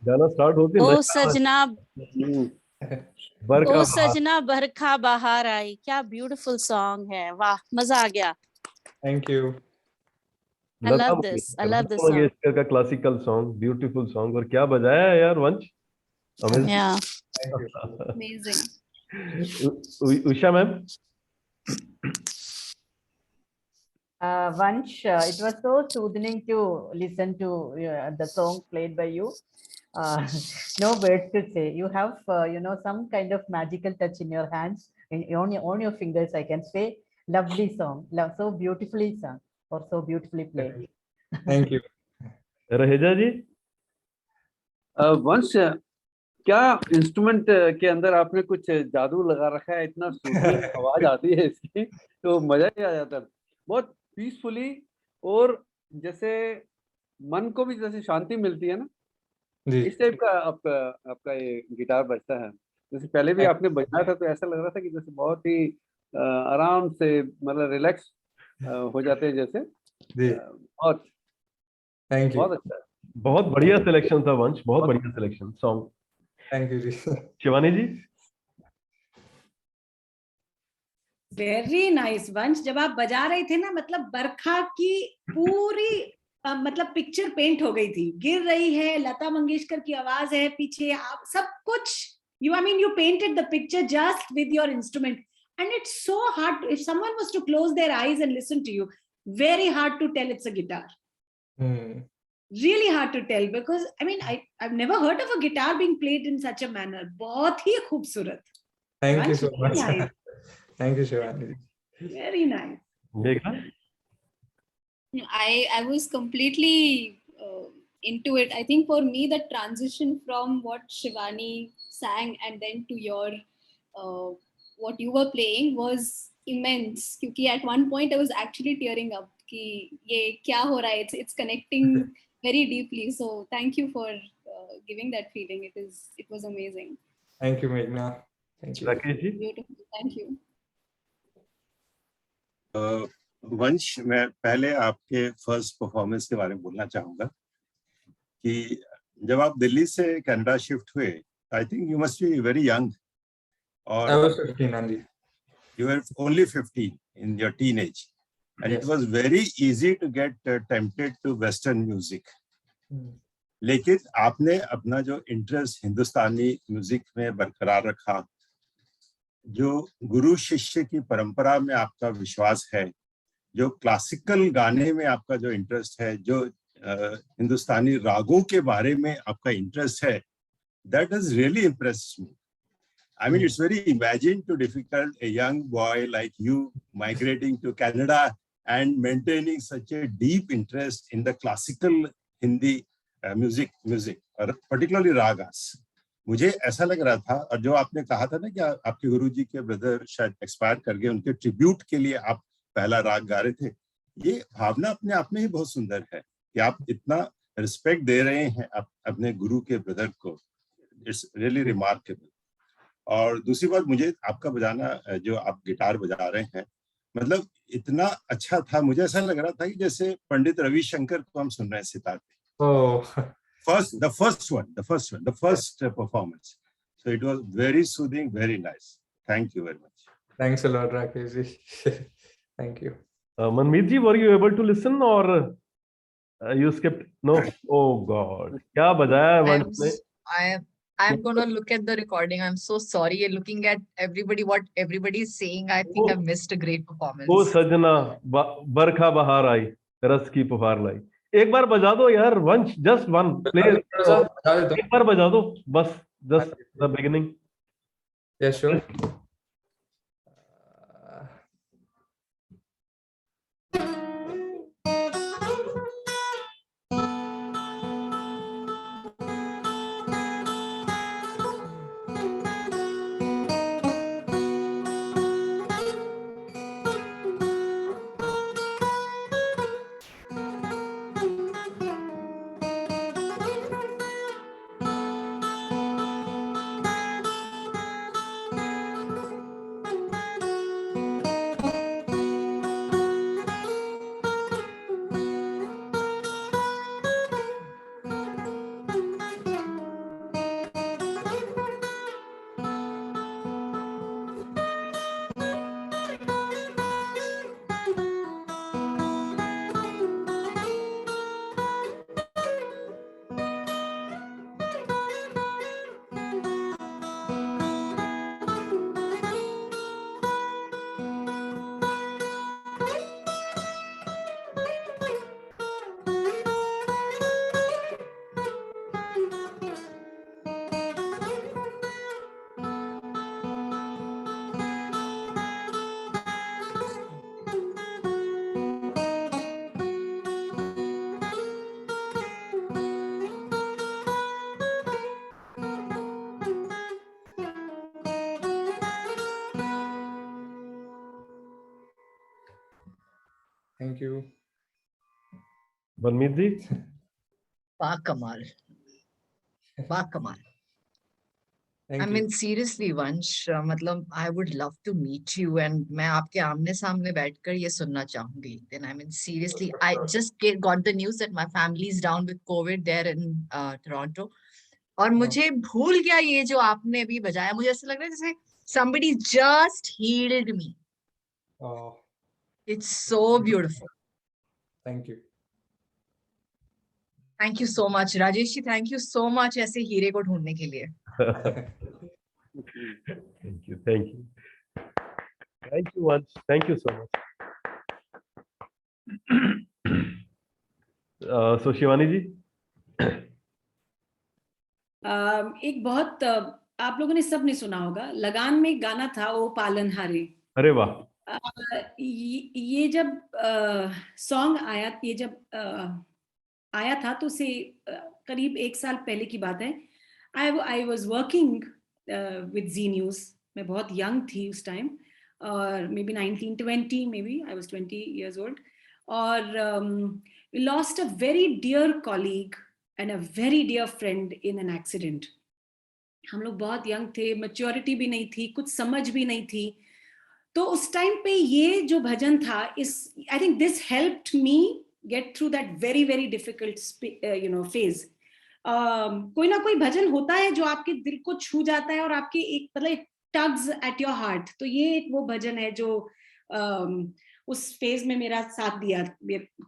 Speaker 2: गाना स्टार्ट होती
Speaker 1: ओ
Speaker 2: नहीं
Speaker 1: सजना
Speaker 2: बरखा
Speaker 1: ओ
Speaker 2: बहार।
Speaker 1: सजना बरखा बहार आई, क्या ब्यूटीफुल सॉन्ग है, वाह मजा आ गया।
Speaker 3: Thank you.
Speaker 1: I love this. I love this song.
Speaker 2: Mangeshkar का क्लासिकल सॉन्ग, ब्यूटीफुल सॉन्ग, और क्या बजाया है यार वंश, amazing.
Speaker 1: Yeah.
Speaker 3: Thank you.
Speaker 8: Amazing.
Speaker 2: Usha ma'am.
Speaker 9: Vansh, it was so soothing to listen to the song played by you. No words to say. You have, some kind of magical touch in your hands, on your fingers, I can say. Lovely song, so beautifully sung, or so beautifully played.
Speaker 3: Thank you.
Speaker 2: Raheja ji.
Speaker 6: Vansh, क्या instrument के अंदर आपने कुछ जादू लगा रखा है? इतना सूदिंग आवाज आती है इसकी, तो मजा ही आ जाता है। बहुत पीसफुली, और जैसे मन को भी जैसे शांति मिलती है ना,
Speaker 3: जी।
Speaker 6: इस टाइप का आपका ये गिटार बजता है। जैसे पहले भी आपने बजाया था तो ऐसा लग रहा था कि जैसे बहुत ही आराम से, मतलब रिलैक्स हो जाते हैं जैसे।
Speaker 3: जी।
Speaker 6: बहुत
Speaker 3: Thank you.
Speaker 6: बहुत अच्छा है।
Speaker 2: बहुत बढ़िया सिलेक्शन था वंश, बहुत बढ़िया selection song.
Speaker 3: Thank you ji.
Speaker 2: Shivani ji.
Speaker 4: Very nice Vansh, जब आप बजा रहे थे ना, मतलब बरखा की पूरी मतलब पिक्चर पेंट हो गई थी। गिर रही है, लता मंगेशकर की आवाज है पीछे, आप सब कुछ, you painted the picture just with your instrument, and it's so hard if someone was to close their eyes and listen to you, very hard to tell it's a guitar. Really hard to tell, because I've never heard of a guitar being played in such a manner. बहुत ही खूबसूरत।
Speaker 3: Thank you
Speaker 4: Vansh,
Speaker 3: so
Speaker 4: very
Speaker 3: much.
Speaker 4: nice.
Speaker 3: Thank you Shivani ji.
Speaker 4: Very nice.
Speaker 2: मेघना।
Speaker 8: I was completely into it. I think for me, the transition from what Shivani sang and then to your what you were playing was immense. Because at one point I was actually tearing up. कि ये क्या हो रहा है? It's connecting very deeply. So thank you for giving that feeling. It was amazing.
Speaker 3: Thank you Meghna. Thank you.
Speaker 2: Rakesh ji.
Speaker 8: Beautiful. Thank you.
Speaker 5: वंश, मैं पहले आपके फर्स्ट परफॉर्मेंस के बारे में बोलना चाहूंगा कि जब आप दिल्ली से कनाडा शिफ्ट हुए, I think you must be very young, और
Speaker 3: I was 15 Andy.
Speaker 5: You were only 15 in your teenage, and
Speaker 3: Yes.
Speaker 5: it was very easy to get tempted to Western music. लेकिन आपने अपना जो इंटरेस्ट हिंदुस्तानी music में बरकरार रखा, जो गुरु शिष्य की परंपरा में आपका विश्वास है, जो क्लासिकल गाने में आपका जो इंटरेस्ट है, जो हिंदुस्तानी रागों के बारे में आपका इंटरेस्ट है, that has really impressed me. I mean, it's very imagined to difficult, a young boy like you migrating to Canada and maintaining such a deep interest in the classical Hindi music, और particularly ragas. मुझे ऐसा लग रहा था, और जो आपने कहा था ना कि आपके गुरुजी के ब्रदर शायद एक्सपायर कर गए, उनके ट्रिब्यूट के लिए आप पहला राग गा रहे थे, ये भावना अपने आप में ही बहुत सुंदर है कि आप इतना रिस्पेक्ट दे रहे हैं अपने गुरु के ब्रदर को। It's really remarkable. और दूसरी बात, मुझे आपका बजाना, जो आप गिटार बजा रहे हैं, मतलब इतना अच्छा था, मुझे ऐसा लग रहा था कि जैसे पंडित रविशंकर को हम सुन रहे हैं सितार पे। The first performance. So it was very soothing, very nice. Thank you very much.
Speaker 3: Thanks a lot, Rakesh ji. Thank you.
Speaker 2: Manmeet ji, were you able to listen or you skipped? No. Oh God, क्या बजाया है वंश ने?
Speaker 7: I'm gonna look at the recording. I'm so sorry. Looking at everybody, what everybody is saying, I think I've missed a great performance.
Speaker 2: ओ सजना बरखा बहार आई, रस की पुकार लाई। एक बार बजा दो यार वंश, जस्ट वन प्ले, एक बार बजा दो बस, just the beginning.
Speaker 3: Yes, sure. Thank you.
Speaker 2: Vanmeet ji.
Speaker 7: Kamal. Kamal. I
Speaker 3: Thank you.
Speaker 7: mean, seriously, Vansh, मतलब I would love to meet you and मैं आपके आमने सामने बैठकर ये सुनना चाहूंगी. Then I mean, seriously, I just got the news that my family is down with COVID there in Toronto. और मुझे भूल गया ये जो आपने अभी बजाया. मुझे ऐसा लग रहा है जैसे somebody just healed me.
Speaker 3: Oh,
Speaker 7: It's so beautiful.
Speaker 3: thank you.
Speaker 7: Thank you so much, Rajesh ji. Thank you so much ऐसे हीरे को ढूंढने के लिए.
Speaker 2: Thank you. Thank you. Thank you, Vansh. Thank you so much. So, Shivani ji.
Speaker 4: एक बहुत आप लोगों ने सब ने सुना होगा, लगान में एक गाना था, ओ पालनहारे.
Speaker 2: अरे वाह.
Speaker 4: ये जब सॉन्ग आया, ये जब आया था तो से करीब 1 साल पहले की बात है. I was working with Zee News. मैं बहुत यंग थी उस टाइम, और maybe 1920, maybe I was 20 years old. और we lost a very dear colleague and a very dear friend in an accident. हम लोग बहुत यंग थे, मैच्योरिटी भी नहीं थी, कुछ समझ भी नहीं थी. तो उस टाइम पे ये जो भजन था, I think this helped me get through that very very difficult phase. कोई ना कोई भजन होता है जो आपके दिल को छू जाता है और आपके एक मतलब टग्स एट योर हार्ट. तो ये एक वो भजन है जो उस फेज में मेरा साथ दिया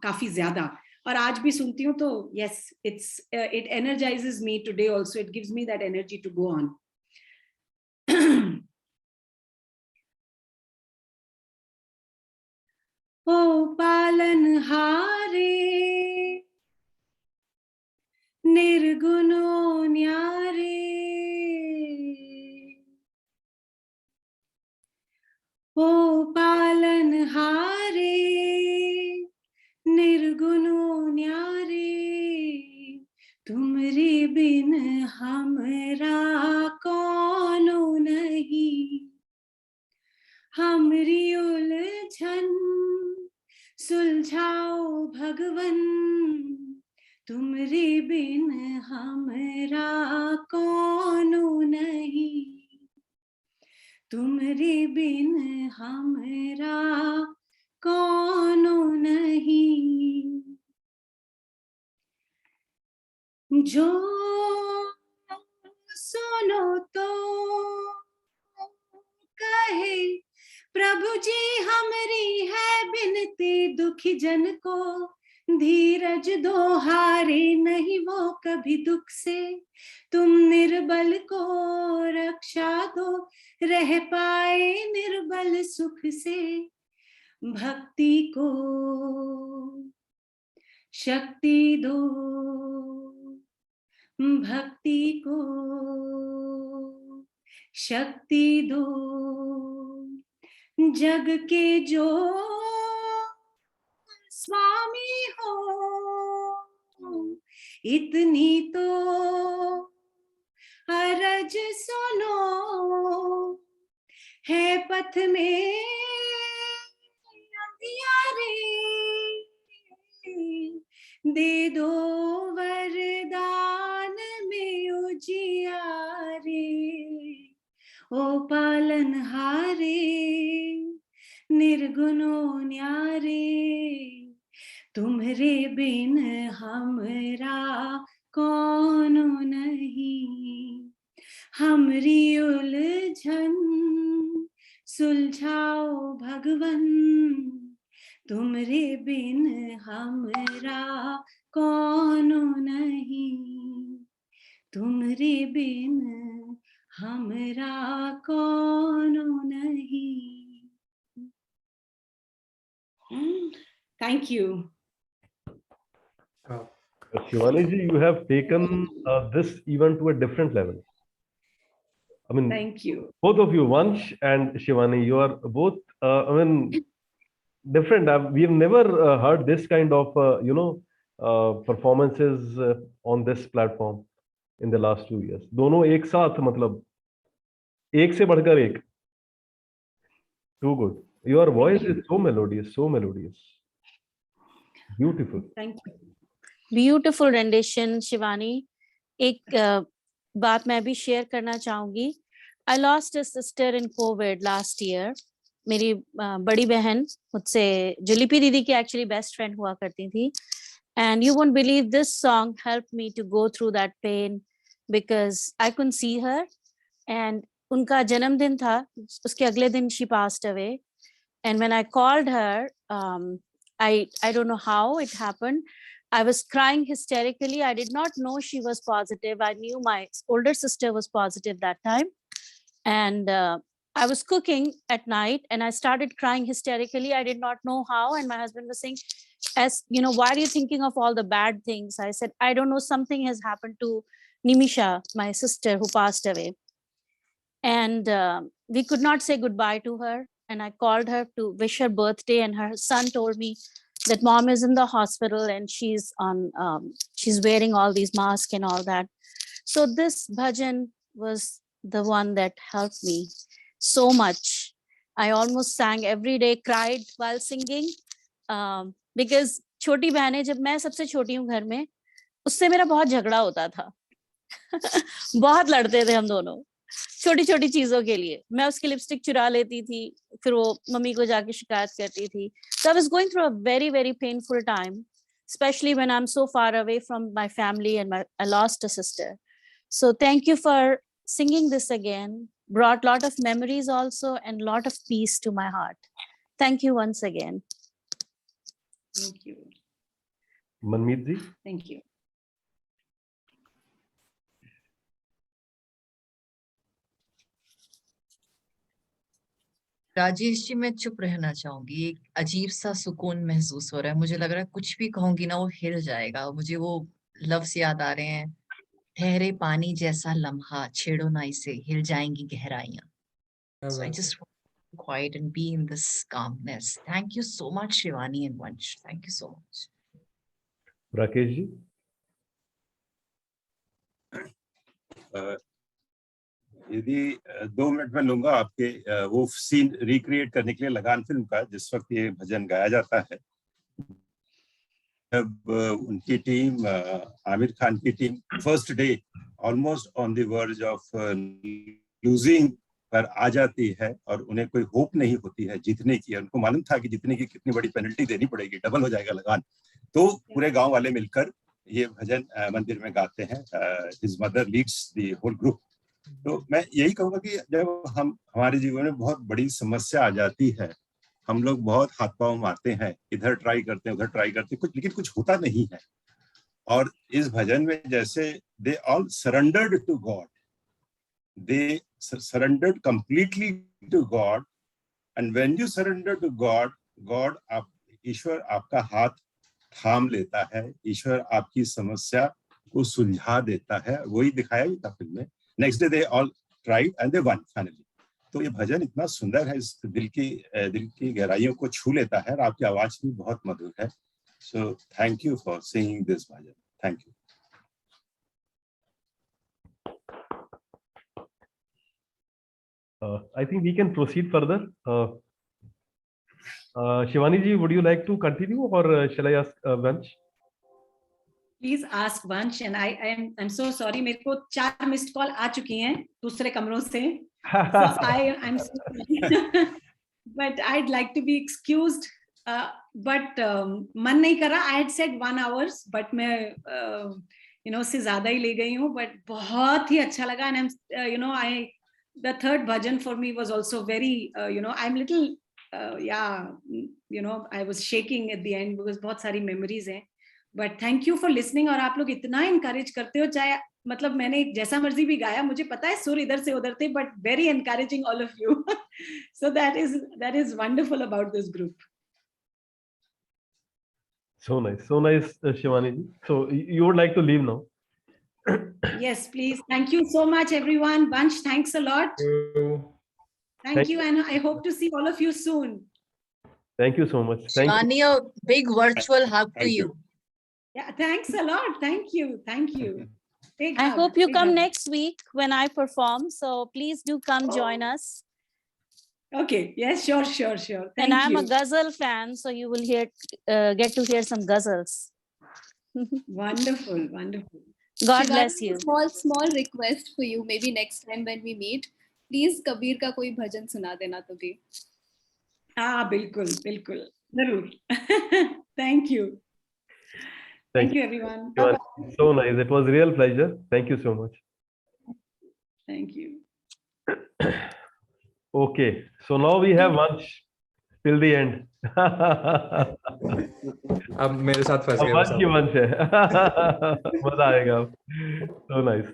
Speaker 4: काफी ज्यादा, और आज भी सुनती हूँ तो yes, it energises me today also. It gives me that energy to go on. ओ पालनहारे निर्गुणो न्यारे, ओ पालनहारे निर्गुणो न्यारे, तुमरे बिन हमरा कौनो नहीं. हमरी उलझन सुलझाओ भगवन, तुमरे बिन हमरा कौनो नहीं. तुमरे बिन हमरा कौनो नहीं. जो सुनो तो कहे प्रभु जी हमरी है बिनती, दुखी जन को धीरज दो, हारे नहीं वो कभी दुख से. तुम निर्बल को रक्षा दो, रह पाए निर्बल सुख से. भक्ति को शक्ति दो, भक्ति को शक्ति दो. जग के जो स्वामी हो, इतनी तो अरज सुनो. है पथ में अंधियारे, दे दो वरदान में उजियारे. ओ पालनहारे निर्गुणो न्यारे, तुम्हरे बिन हमरा कौनो नहीं. हमरी उलझन सुलझाओ भगवन, तुमरे बिन हमरा कौनो नहीं. तुमरे बिन हमरा कौनो नहीं. Thank you.
Speaker 2: Shivani ji, you have taken this event to a different level. I mean,
Speaker 4: Thank you.
Speaker 2: both of you, Vansh and Shivani, you are both, different. We have never heard this kind of, performances on this platform in the last 2 years. दोनों एक साथ, मतलब एक से बढ़कर एक. Too good. Your voice is so melodious, so melodious. Beautiful.
Speaker 4: Thank you.
Speaker 1: Beautiful rendition, Shivani. एक बात मैं भी शेयर करना चाहूंगी. I lost a sister in COVID last year. मेरी बड़ी बहन मुझसे जो लिपि दीदी की एक्चुअली बेस्ट फ्रेंड हुआ करती थी. And you won't believe this song helped me to go through that pain because I couldn't see her. And उनका जन्मदिन था, उसके अगले दिन she passed away. And when I called her, I don't know how it happened. I was crying hysterically. I did not know she was positive. I knew my older sister was positive that time. And I was cooking at night and I started crying hysterically. I did not know how. And my husband was saying, as you know, why are you thinking of all the bad things? I said, I don't know, something has happened to Nimisha, my sister who passed away. And we could not say goodbye to her. And I called her to wish her birthday. And her son told me that mom is in the hospital and she's on, she's wearing all these masks and all that. So this bhajan was the one that helped me so much. I almost sang every day, cried while singing, because छोटी बहन है, जब मैं सबसे छोटी हूँ घर में, उससे मेरा बहुत झगड़ा होता था. बहुत लड़ते थे हम दोनों छोटी छोटी चीजों के लिए. मैं उसकी लिपस्टिक चुरा लेती थी, फिर वो मम्मी को जाके शिकायत करती थी. So I was going through a very, very painful time, especially when I'm so far away from my family and I lost a sister. So thank you for singing this again. Brought a lot of memories also and a lot of peace to my heart. Thank you once again.
Speaker 4: Thank you.
Speaker 2: Manmeet ji.
Speaker 4: Thank you.
Speaker 7: Rajesh ji, मैं चुप रहना चाहूंगी. एक अजीब सा सुकून महसूस हो रहा है. मुझे लग रहा है कुछ भी कहूंगी ना वो हिल जाएगा. मुझे वो लफ्ज याद आ रहे हैं, ठहरे पानी जैसा लम्हा, छेड़ो ना इसे, हिल जाएंगी गहराइयां. So I just want to be quiet and be in this calmness. Thank you so much, Shivani and Vansh. Thank you so much.
Speaker 2: Rakesh ji.
Speaker 5: यदि 2 मिनट में लूंगा आपके वो सीन रिक्रिएट करने के लिए लगान फिल्म का, जिस वक्त ये भजन गाया जाता है, जब उनकी टीम, आमिर खान की team, first day almost on the verge of losing पर आ जाती है और उन्हें कोई होप नहीं होती है जीतने की. उनको मालूम था कि जीतने की कितनी बड़ी पेनल्टी देनी पड़ेगी, डबल हो जाएगा लगान. तो पूरे गांव वाले मिलकर ये भजन मंदिर में गाते हैं. His mother leads the whole group. तो मैं यही कहूंगा कि जब हमारे जीवन में बहुत बड़ी समस्या आ जाती है, हम लोग बहुत हाथ पांव मारते हैं, इधर ट्राई करते हैं, उधर ट्राई करते हैं, लेकिन कुछ होता नहीं है. और इस भजन में जैसे they all surrendered to god, they surrendered completely to god. And when you surrender to god, god आप, ईश्वर आपका हाथ थाम लेता है, ईश्वर आपकी समस्या को सुलझा देता है. वही दिखाया था फिल्म में. Next day they all tried and they one finally. तो ये भजन इतना सुंदर है, इस दिल की गहराइयों को छू लेता है और आपकी आवाज भी बहुत मधुर है. सो thank you for singing this bhajan. Thank you.
Speaker 2: I think we can proceed further. Shivani ji, would you like to continue or shall I ask Vansh?
Speaker 4: Please ask Vansh. And I'm so sorry, मेरे को 4 missed call आ चुकी हैं दूसरे कमरों से. So I'm so sorry. But I'd like to be excused. But मन नहीं कर रहा. I had said 1 hour, but मैं उससे ज्यादा ही ले गई हूँ. But बहुत ही अच्छा लगा. And I'm the third bhajan for me was also very I'm little I was shaking at the end because बहुत सारी memories हैं. But thank you for listening. और आप लोग इतना encourage करते हो, चाहे मतलब मैंने जैसा मर्जी भी गाया, मुझे पता है सुर इधर से उधर थे, but very encouraging all of you. So that is wonderful about this group.
Speaker 2: So nice, Shivani ji. So you would like to leave now?
Speaker 4: Yes, please. Thank you so much, everyone. Vansh, thanks a lot. Thank you, and I hope to see all of you soon.
Speaker 2: Thank you so much.
Speaker 7: Shivani, a big virtual hug to you.
Speaker 4: Yeah, thanks a lot. Thank you. Big
Speaker 1: I
Speaker 4: hug,
Speaker 1: hope you
Speaker 4: big
Speaker 1: come
Speaker 4: hug.
Speaker 1: next week when I perform. So please do come join us.
Speaker 4: Okay. Yes, sure. Thank
Speaker 1: And I'm
Speaker 4: you.
Speaker 1: a ghazal fan, so you will get to hear some ghazals.
Speaker 4: Wonderful.
Speaker 1: God
Speaker 8: Shivani,
Speaker 1: bless you.
Speaker 8: small request for you. Maybe next time when we meet, please Kabir का कोई भजन सुना देना तो भी.
Speaker 4: बिल्कुल. जरूर. Thank you. Thank you, everyone.
Speaker 2: Shivani, so nice. It was a real pleasure. Thank you so much.
Speaker 4: Thank you.
Speaker 2: Okay, so now we have Vansh till the end.
Speaker 3: अब मेरे साथ फंस
Speaker 2: अब
Speaker 3: गए
Speaker 2: वंश
Speaker 3: बस
Speaker 2: की
Speaker 3: अब।
Speaker 2: वंश है। मजा आएगा अब। So nice.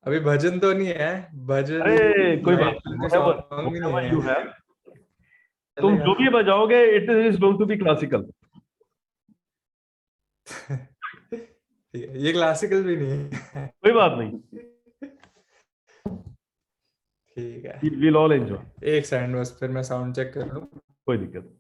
Speaker 3: अभी भजन तो नहीं है, भजन
Speaker 2: अरे कोई बात
Speaker 3: Bible
Speaker 2: नहीं,
Speaker 3: के
Speaker 2: whatever,
Speaker 3: सॉन्ग भी नहीं
Speaker 2: whatever
Speaker 3: है,
Speaker 2: you have. तुम
Speaker 3: चलेगा।
Speaker 2: जो भी बजाओगे, it is going to be classical.
Speaker 3: ठीक है, ये क्लासिकल भी नहीं है।
Speaker 2: कोई बात नहीं,
Speaker 3: ठीक है,
Speaker 2: we'll all enjoy.
Speaker 3: एक सेकंड बस, फिर मैं साउंड चेक कर लूं।
Speaker 2: कोई दिक्कत नहीं।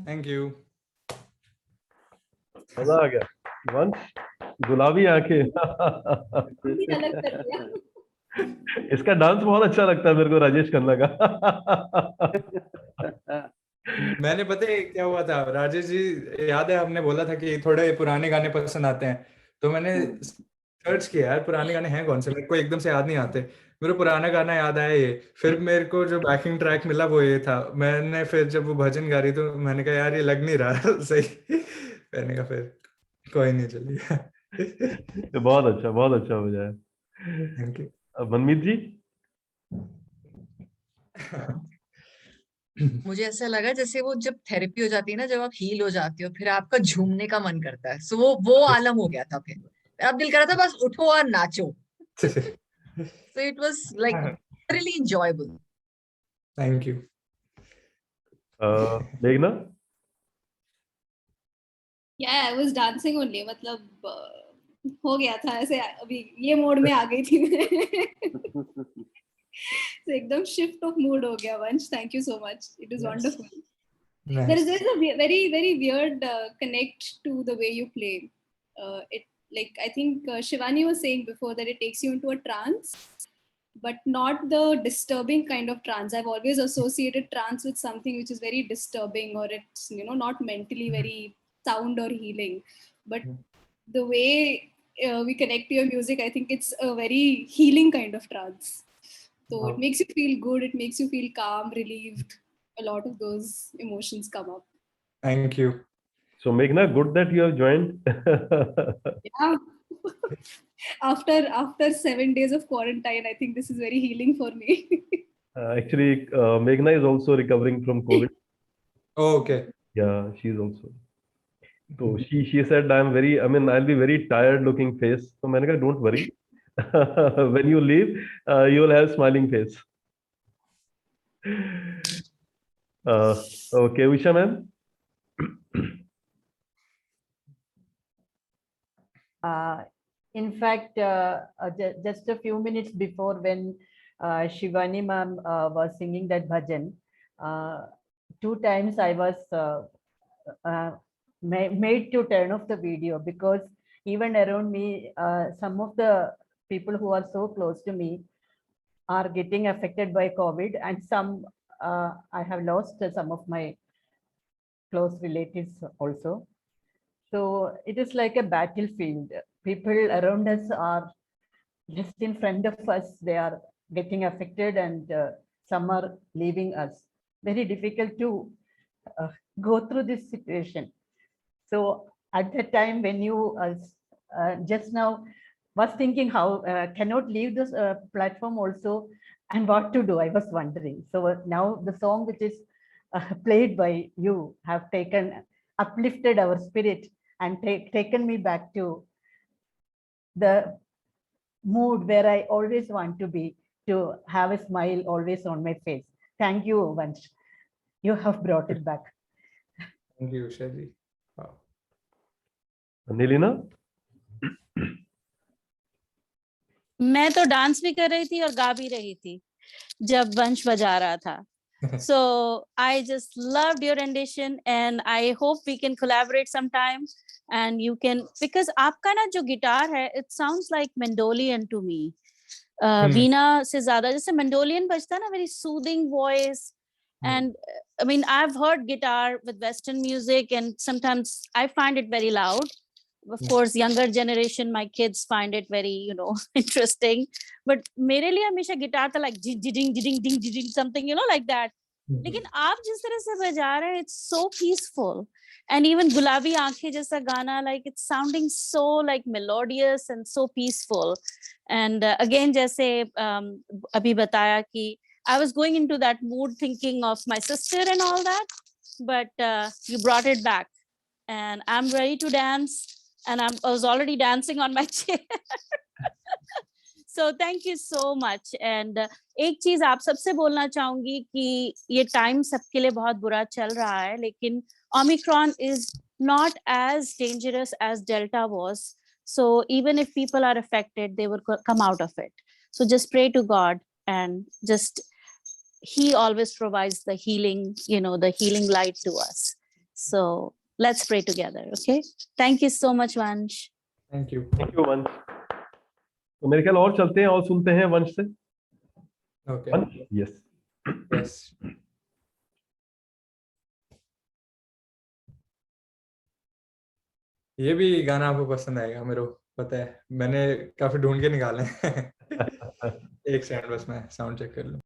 Speaker 3: Thank you.
Speaker 2: मजा आ गया। वंश, गुलाबी आंखें।
Speaker 8: भी अलग कर दिया।
Speaker 2: इसका डांस बहुत अच्छा लगता है मेरे को, राजेश खन्ना का।
Speaker 3: मैंने पता है क्या हुआ था राजेश जी, याद है आपने बोला था कि थोड़े पुराने गाने पसंद आते हैं, तो मैंने सर्च किया यार पुराने गाने हैं कौन से, मेरे को एकदम से याद नहीं आते। मेरे को पुराना गाना याद आया ये, फिर मेरे को जो बैकिंग ट्रैक मिला वो ये था। मैंने फिर जब वो भजन गा रही तो मैंने कहा यार ये लग नहीं रहा सही। मैंने कहा फिर कोई नहीं, चलिए।
Speaker 2: बहुत अच्छा बजाया।
Speaker 3: Thank you.
Speaker 2: मनमीत जी।
Speaker 7: मुझे ऐसा लगा जैसे वो जब थेरेपी हो जाती है ना, जब आप हील हो जाती हो, फिर आपका झूमने का मन करता है, सो वो आलम हो गया था। फिर अब दिल कर रहा था बस उठो और नाचो। So it was like really enjoyable.
Speaker 3: Thank you.
Speaker 2: मेघना।
Speaker 8: Yeah, I was dancing only. मतलब हो गया था ऐसे, अभी ये मोड में आ गई थी मैं। So एकदम shift of mood हो गया। Vansh, thank you so much. It is wonderful. There is a very very weird connect to the way you play. It like I think Shivani was saying before that it takes you into a trance, but not the disturbing kind of trance. I've always associated trance with something which is very disturbing, or it's not mentally very sound or healing. But the way we connect to your music, I think it's a very healing kind of trance. So it makes you feel good, it makes you feel calm, relieved. A lot of those emotions come up.
Speaker 3: Thank you.
Speaker 2: So Meghna, good that you have joined.
Speaker 8: Yeah. After 7 days of quarantine, I think this is very healing for me.
Speaker 2: Actually, Meghna is also recovering from COVID.
Speaker 3: Oh, okay.
Speaker 2: Yeah, she's also. So she said I'll be very tired looking face. So मैंने कहा don't worry. When you leave, you will have smiling face. Okay, Usha ma'am.
Speaker 9: In fact, just a few minutes before, when Shivani ma'am was singing that bhajan, 2 times I was made to turn off the video, because even around me, some of the people who are so close to me are getting affected by COVID, and some I have lost some of my close relatives also. So it is like a battlefield. People around us are just in front of us. They are getting affected, and some are leaving us. Very difficult to go through this situation. So at the time when you just now was thinking how cannot leave this platform also, and what to do, I was wondering. So now the song which is played by you have uplifted our spirit and taken me back to the mood where I always want to be, to have a smile always on my face. Thank you, Vansh. You have brought it back.
Speaker 3: Thank you, Shaji. Wow.
Speaker 2: Nilina?
Speaker 1: मैं तो dance भी कर रही थी और गा भी रही थी जब वंश बजा रहा था. So I just loved your rendition, and I hope we can collaborate sometime. And you can, because आपका ना जो गिटार है, it sounds like mandolin to me. वीणा से ज्यादा, जैसे mandolin बजता है ना, very soothing voice. And I mean, I've heard guitar with Western music, and sometimes I find it very loud. Of course, younger generation, my kids find it very, interesting. But मेरे लिए हमेशा guitar था like ding something, like that. लेकिन आप जिस तरह से बजा रहे हैं, it's so peaceful. And even गुलाबी आंखें जैसा गाना, like it's sounding so like melodious and so peaceful. And again, जैसे अभी बताया कि I was going into that mood thinking of my sister and all that, but you brought it back, and I'm ready to dance. And I was already dancing on my chair. So thank you so much. And एक चीज आप सबसे बोलना चाहूंगी कि ये time सबके लिए बहुत बुरा चल रहा है, लेकिन Omicron is not as dangerous as Delta was. So even if people are affected, they will come out of it. So just pray to God, and just He always provides the healing, the healing light to us. So let's pray together. Okay. Thank you so much, Vansh.
Speaker 3: Thank you.
Speaker 2: Thank you वंश। तो मेरे ख्याल और चलते हैं और सुनते हैं वंश से।
Speaker 3: Okay.
Speaker 2: वंश, यस।
Speaker 3: Yes. ये भी गाना आपको पसंद आएगा, मेरे को पता है, मैंने काफी ढूंढ के निकाले हैं। एक सेकंड बस मैं साउंड चेक कर लूं।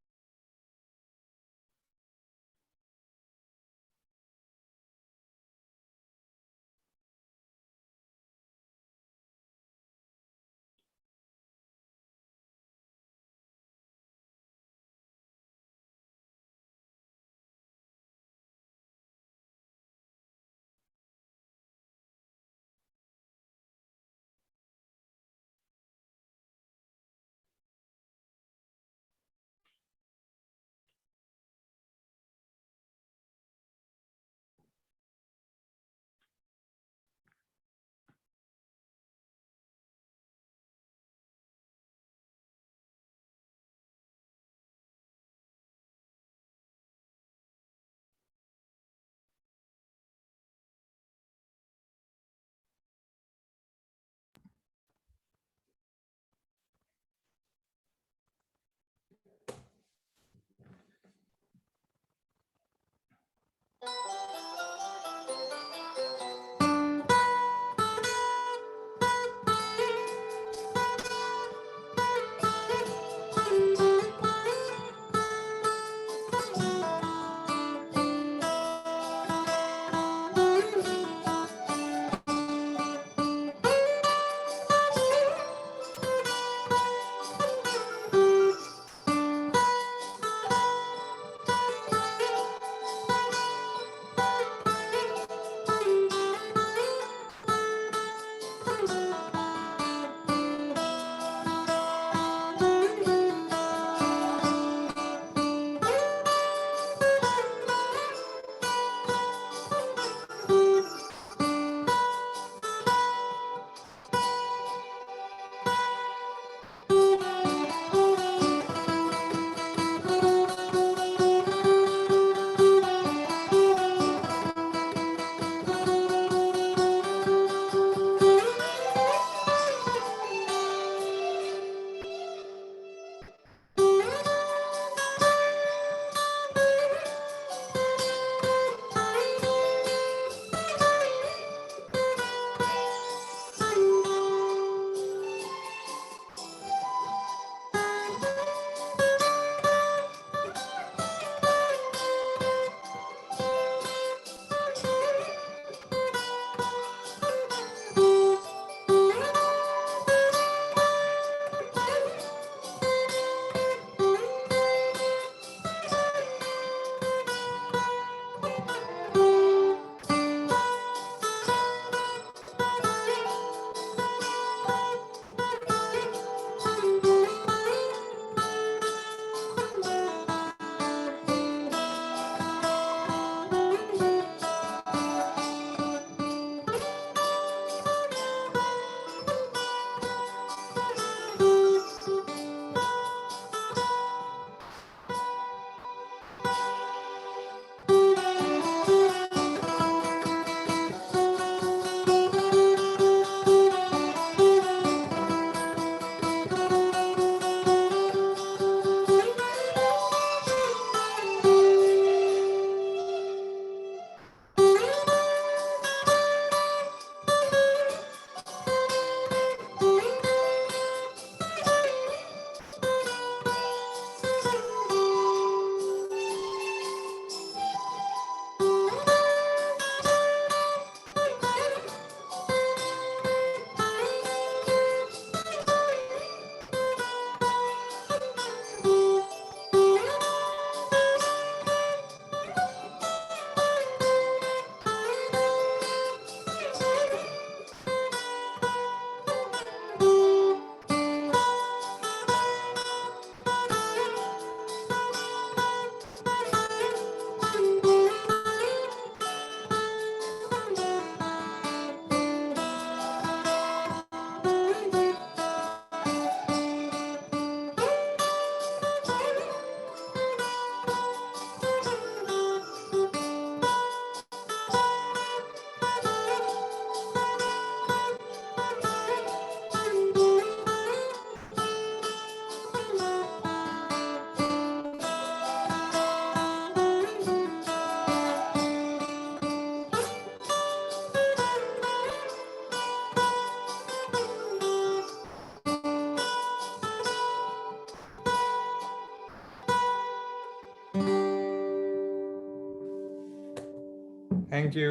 Speaker 3: Thank you.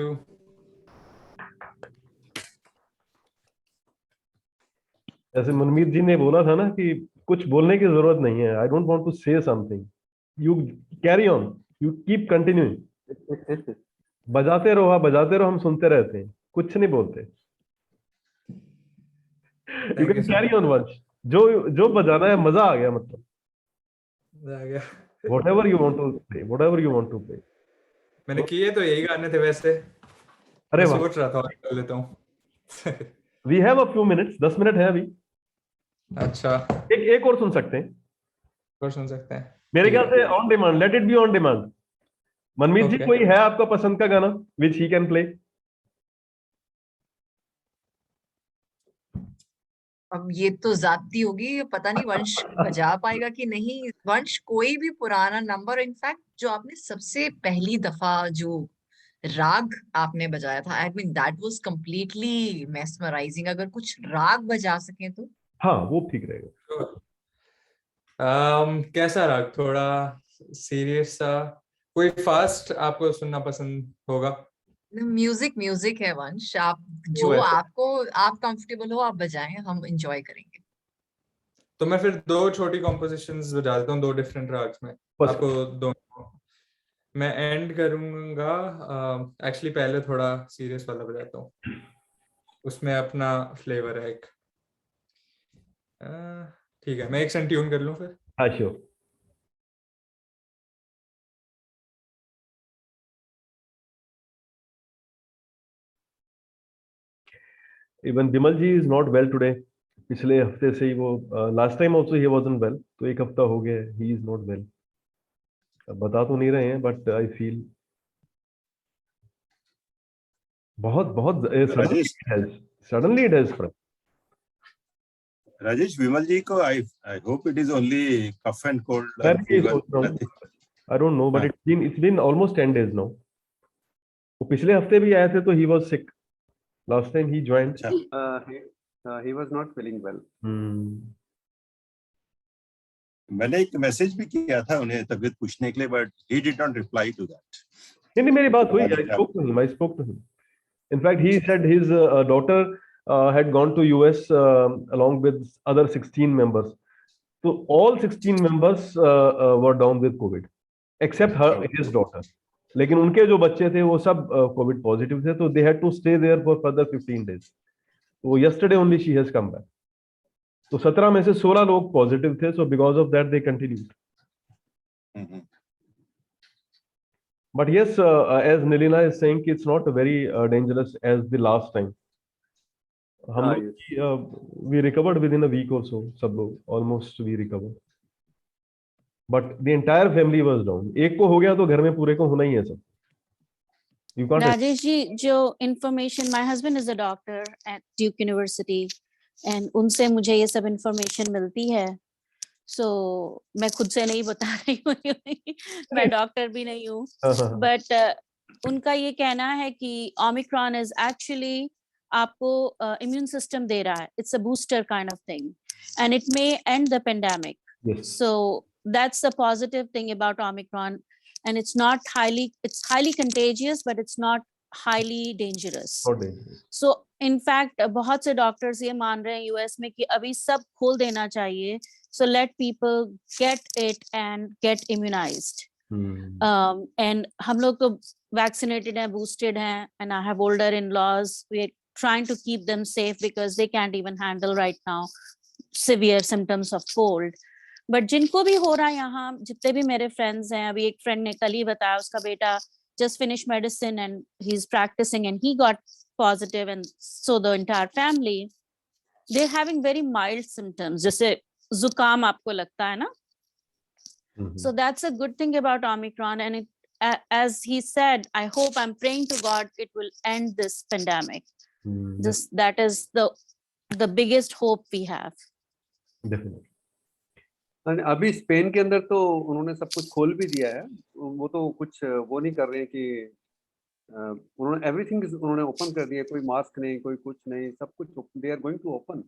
Speaker 2: जैसे मनमीत जी ने बोला था ना कि कुछ बोलने की जरूरत नहीं है. I don't want to say something. You carry on, you keep continuing. बजाते रहो, आप बजाते रहो, हम सुनते रहते हैं, कुछ नहीं बोलते. You
Speaker 3: Thank
Speaker 2: can
Speaker 3: you so
Speaker 2: carry
Speaker 3: much.
Speaker 2: On वंश. जो जो बजाना है, मजा आ गया. मतलब
Speaker 3: आ गया.
Speaker 2: whatever you want to play, whatever you want to play.
Speaker 3: मैंने किए तो यही गाने थे वैसे.
Speaker 2: अरे
Speaker 3: मैं
Speaker 2: वाह.
Speaker 3: सोच रहा था और कर लेता हूँ.
Speaker 2: We have a few minutes. 10 minute है अभी.
Speaker 3: अच्छा,
Speaker 2: एक और सुन सकते हैं
Speaker 3: और सुन सकते हैं.
Speaker 2: मेरे
Speaker 3: ठीक
Speaker 2: ख्याल
Speaker 3: है.
Speaker 2: Say. On demand, let it be on demand. Manmeet ji,
Speaker 3: Okay.
Speaker 2: कोई है आपका पसंद का गाना विच ही कैन प्ले?
Speaker 7: अब ये तो जाती होगी, पता नहीं वंश बजा पाएगा कि नहीं. वंश कोई भी पुराना नंबर, इनफैक्ट जो आपने सबसे पहली दफा जो राग आपने बजाया था, I mean that was completely mesmerising. अगर कुछ राग बजा सके तो.
Speaker 2: हाँ, वो ठीक रहेगा.
Speaker 3: कैसा राग? थोड़ा सीरियस सा, कोई फास्ट आपको सुनना पसंद होगा?
Speaker 7: म्यूजिक म्यूजिक है वंश. आप
Speaker 2: वो
Speaker 7: जो
Speaker 2: ऐसा.
Speaker 7: आप कंफर्टेबल हो आप बजाएं, हम एंजॉय करेंगे.
Speaker 3: तो मैं फिर दो छोटी कॉम्पोजिशंस बजा देता हूँ, दो डिफरेंट राग्स में.
Speaker 2: बस.
Speaker 3: आपको दोनों मैं एंड करूंगा. एक्चुअली पहले थोड़ा सीरियस वाला बजाता हूँ, उसमें अपना फ्लेवर है एक. ठीक है, मैं एक सेंट ट्यून कर लूँ फिर.
Speaker 2: हाँ, sure. Even Bimal ji is not well today. पिछले हफ्ते से ही वो, last time also he wasn't well, तो एक हफ्ता हो गया ही इज नॉट वेल. बता तो नहीं रहे हैं, बट आई फील बहुत बहुत
Speaker 5: Rajesh,
Speaker 2: suddenly it has spread.
Speaker 5: Rajesh, Vimal ji को I hope it is only cough and cold और
Speaker 2: मैं भी
Speaker 5: फीवर,
Speaker 2: सोच रहा हूँ.
Speaker 5: Nothing.
Speaker 2: I don't know, but
Speaker 5: हाँ.
Speaker 2: It's been almost 10 days now. वो पिछले हफ्ते भी आए थे तो he was sick last time he joined.
Speaker 5: अच्छा,
Speaker 6: he was not feeling well.
Speaker 5: मैंने एक मैसेज भी किया था उन्हें तबीयत पूछने के लिए, but he did not reply to that.
Speaker 2: नहीं, मेरी बात हुई.
Speaker 5: पता नहीं
Speaker 2: I spoke to him. In fact, he said his daughter had gone to US along with other 16 members. So all 16 members were down with COVID, except his daughter. लेकिन उनके जो बच्चे थे वो सब कोविड पॉजिटिव थे, तो they had to stay there for further 15 days. तो yesterday only she has come back. तो 17 में से 16 लोग पॉजिटिव थे, so because of that they continued. But yes, as Nilina is saying, it's not very dangerous as the last time. हम लोग we recovered within a week or so. सब लोग almost we recovered. But the entire family was down. एक को हो गया तो घर में पूरे को होना ही है सब. You can't.
Speaker 1: राजेश जी, जो information, my husband is a doctor at Duke University, and उनसे मुझे ये सब information मिलती है. So मैं खुद से नहीं बता रही हूँ, मैं डॉक्टर भी नहीं हूँ, but उनका ये कहना है कि Omicron is actually आपको immune system दे रहा है. It's a booster kind of thing, and it may end the pandemic.
Speaker 2: Yes.
Speaker 1: So that's the positive thing about Omicron, and it's highly contagious, but it's not highly dangerous.
Speaker 2: Not dangerous.
Speaker 1: So in fact, बहुत से doctors ये मान रहे हैं US में कि अभी सब खोल देना चाहिए. So let people get it and get immunized. And हम लोग तो vaccinated हैं, boosted हैं, and I have older in-laws. We are trying to keep them safe because they can't even handle right now severe symptoms of cold. But जिनको भी हो रहा है यहाँ, जितने भी मेरे friends हैं, अभी एक friend ने कल ही बताया उसका बेटा just finished medicine and he's practicing and he got positive, and so the entire family, they're having very mild symptoms, जैसे जुकाम आपको लगता है ना. So that's a good thing about Omicron, and it, as he said, I hope, I'm praying to God it will end this pandemic. That is the biggest hope we have.
Speaker 2: Definitely.
Speaker 6: अभी Spain के अंदर तो उन्होंने सब कुछ खोल भी दिया है. वो तो कुछ वो नहीं कर रहे हैं कि उन्होंने एवरीथिंग उन्होंने ओपन कर दिया. कोई मास्क नहीं, कोई कुछ नहीं, सब कुछ they are going to open.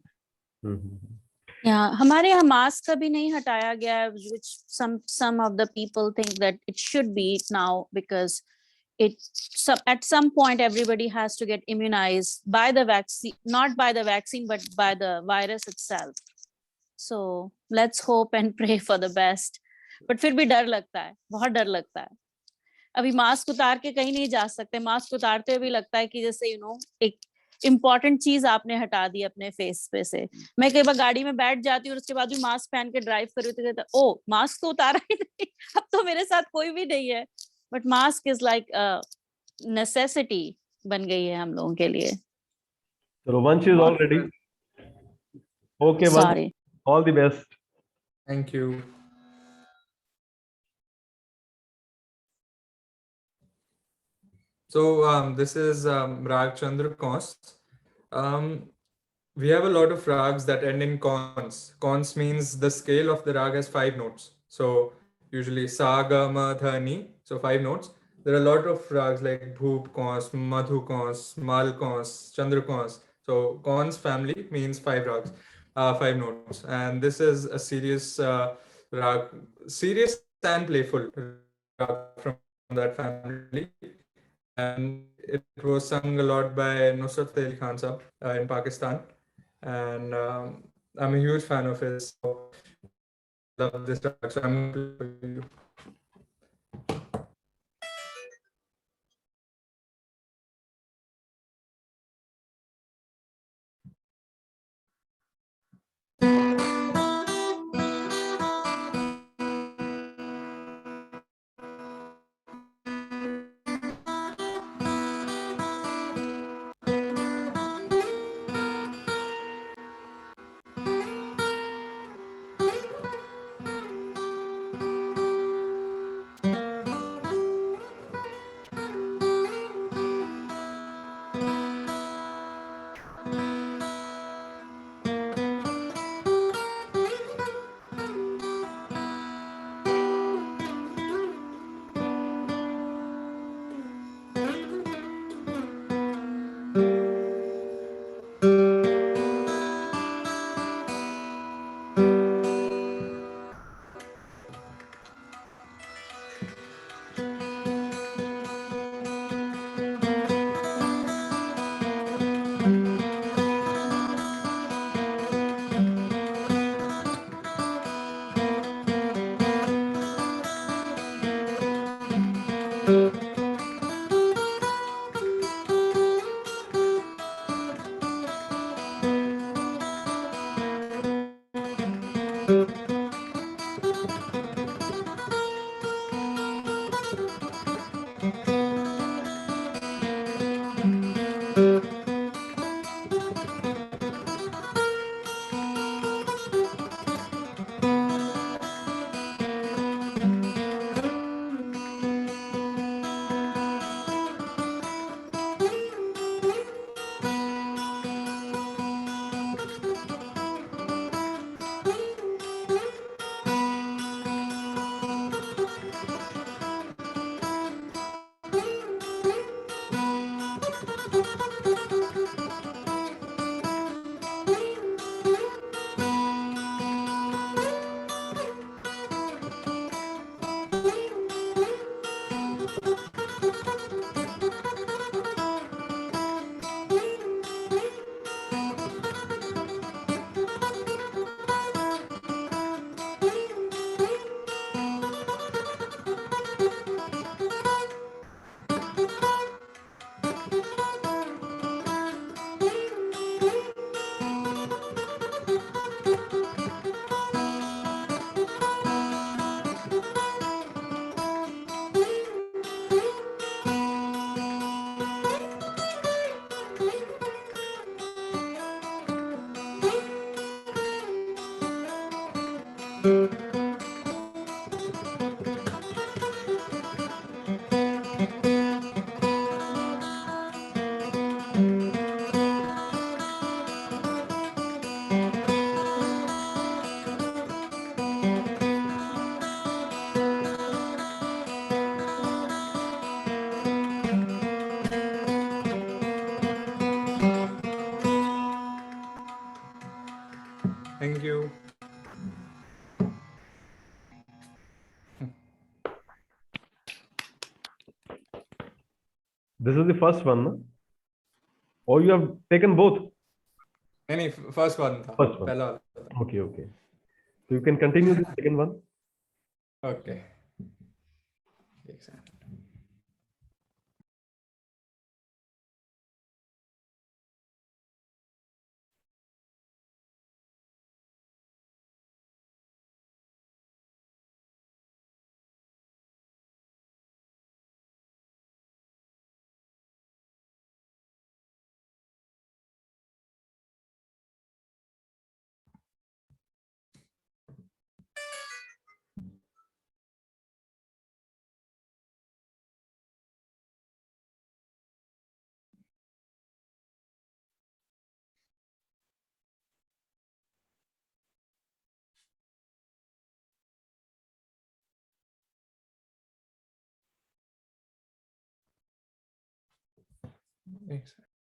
Speaker 1: हमारे यहाँ मास्क कभी नहीं हटाया गया है, which some of the people think that it should be now, because at some point everybody has to get immunized by the vaccine, not by the vaccine, but by the virus itself. So let's hope and pray for the best. But फिर भी डर लगता है, बहुत डर लगता है. अभी मास्क उतार के कहीं नहीं जा सकते. मास्क उतारते हुए भी लगता है कि जैसे एक इम्पोर्टेंट चीज आपने हटा दी अपने फेस पे से. मैं कई बार गाड़ी में बैठ जाती हूँ और उसके बाद भी मास्क पहन के ड्राइव कर रही हूँ, तो ओ मास्क तो उतारा ही नहीं. अब तो मेरे साथ कोई भी नहीं है. But mask is like necessity बन गई है हम लोगों के लिए.
Speaker 2: So Vansh is all ready. Okay, Vansh.
Speaker 1: Sorry.
Speaker 2: All the best.
Speaker 3: Thank you. So this is Rag Chandra Kons. We have a lot of rags that end in cons. Cons means the scale of the rag has 5 notes. So usually sa, ga, ma, dha, ni. So 5 notes. There are a lot of rags like bhoop cons, madhu cons, mal cons, chandra cons. So cons family means 5 rags, 5 notes. And this is a serious rag, serious and playful rag from that family. And it was sung a lot by Nusrat Fateh Ali Khan Sahab in Pakistan. And I'm a huge fan of his. So I love this track, so I'm going to play for you. Thank you.
Speaker 2: This is the first one, no? Or you have taken both?
Speaker 3: नहीं first one था,
Speaker 2: First one.
Speaker 3: पहला वाला था.
Speaker 2: Okay, okay. So you can continue the second one.
Speaker 3: Okay. एक second. एक second.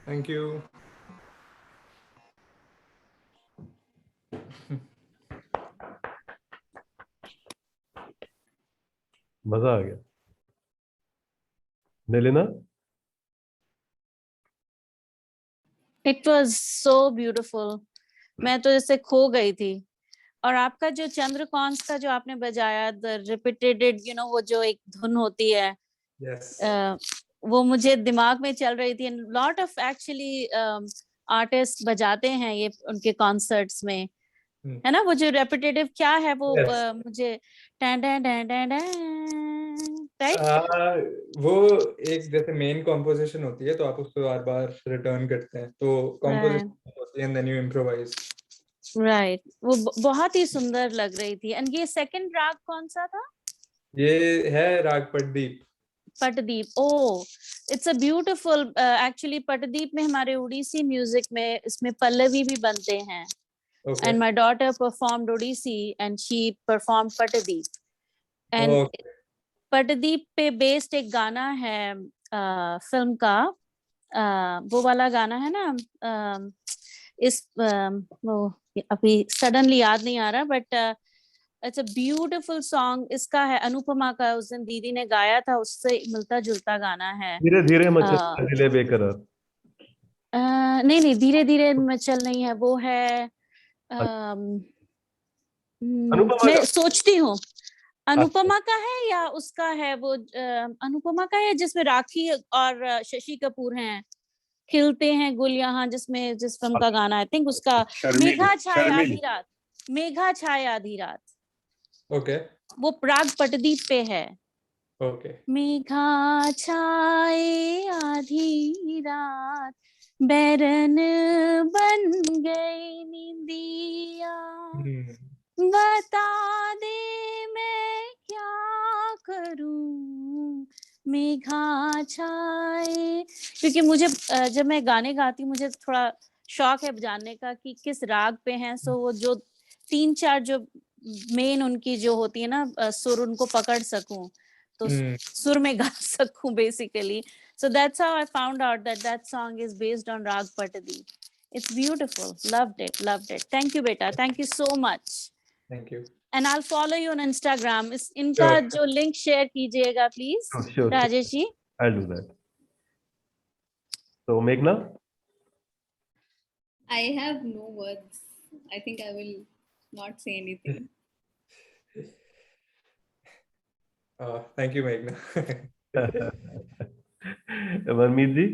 Speaker 3: Thank you.
Speaker 2: मजा आ गया। नेलिना?
Speaker 1: It was so beautiful. मैं तो जैसे खो गई थी। और आपका जो चंद्रकांत का जो आपने बजाया, द रिपीटेड, वो जो एक धुन होती है,
Speaker 3: Yes.
Speaker 1: वो मुझे दिमाग में चल रही थी। लॉट ऑफ एक्चुअली आर्टिस्ट बजाते हैं ये उनके कॉन्सर्ट्स में, है ना? वो जो रेपिटेटिव क्या है वो,
Speaker 3: Yes.
Speaker 1: मुझे राइट।
Speaker 3: वो एक जैसे मेन कॉम्पोजिशन होती है, तो आप उसको बार बार रिटर्न करते हैं, तो कॉम्पोजिशन होती है, and then you improvise.
Speaker 1: Right, वो बहुत ही सुंदर लग रही थी। एंड ये सेकंड राग कौन सा था?
Speaker 3: ये है raag Patdeep.
Speaker 1: Patdeep, oh it's a beautiful. Actually Patdeep में हमारे उड़ीसी म्यूजिक में इसमें पल्लवी भी बनते हैं।
Speaker 3: Okay.
Speaker 1: And my daughter performed Odissi and she performed Patadip. And
Speaker 3: Okay.
Speaker 1: Patadip पे बेस्ड एक गाना है फिल्म का, वो वाला गाना है ना, वो अभी सडनली याद नहीं आ रहा, but it's a beautiful song. इसका है अनुपमा का, उस दिन दीदी ने गाया था, उससे मिलता जुलता गाना है।
Speaker 2: धीरे धीरे मचल दिले बेकरार।
Speaker 1: नहीं नहीं, धीरे धीरे मचल नहीं है, वो है
Speaker 2: अनुपमा
Speaker 1: मैं
Speaker 2: का?
Speaker 1: सोचती हूँ अनुपमा का है या उसका है वो, अनुपमा का है जिसमें राखी और शशि कपूर हैं, खिलते हैं गुल यहाँ, जिसमें जिस फिल्म का गाना, आई थिंक उसका मेघा छाए आधी रात, मेघा छाए आधी रात।
Speaker 3: ओके,
Speaker 1: वो प्राग पटदीप पे है।
Speaker 3: ओके।
Speaker 1: मेघा छाए आधी रात, बैरन बन गई निंदिया, बता दे मैं क्या करूं, मेघा छाए। क्योंकि मुझे जब मैं गाने गाती हूँ, मुझे थोड़ा शौक है जानने का कि किस राग पे हैं। सो वो जो 3-4 जो मेन उनकी जो होती है ना, सुर, उनको पकड़ सकूं, तो सुर में गा सकूं basically. So that's how I found out that that song is based on Rag Patadi. It's beautiful. Loved it. Loved it. Thank you, beta. Thank you so much.
Speaker 3: Thank you.
Speaker 1: And I'll follow you on Instagram. इनका जो link share कीजिएगा please,
Speaker 2: Sure.
Speaker 1: Rajesh ji.
Speaker 2: I'll do that. So Meghna?
Speaker 8: I have no words. I think I will not say anything.
Speaker 3: Thank you, Meghna.
Speaker 2: Varmeet जी?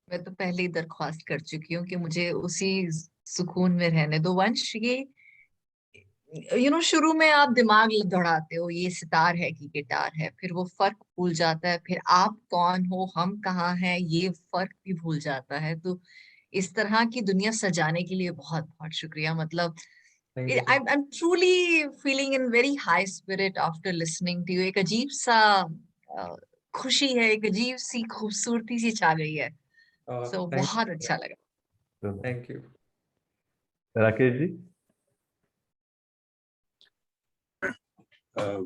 Speaker 7: मैं तो पहले ही दरख्वास्त कर चुकी हूँ कि मुझे उसी सुकून में रहने दो। वंश, ये शुरू में आप दिमाग दौड़ाते हो, ये सितार है कि गिटार है, फिर वो फर्क भूल जाता है, फिर आप कौन हो, हम कहाँ हैं, ये फर्क भी भूल जाता है। तो इस तरह की दुनिया सजाने के लिए बहुत बहुत शुक्रिया। मतलब I'm truly feeling in very high spirit after listening to you. एक अजीब सा खुशी है, एक अजीब सी खूबसूरती सी छा गई है। So बहुत अच्छा लगा।
Speaker 3: Thank you.
Speaker 2: राकेश जी?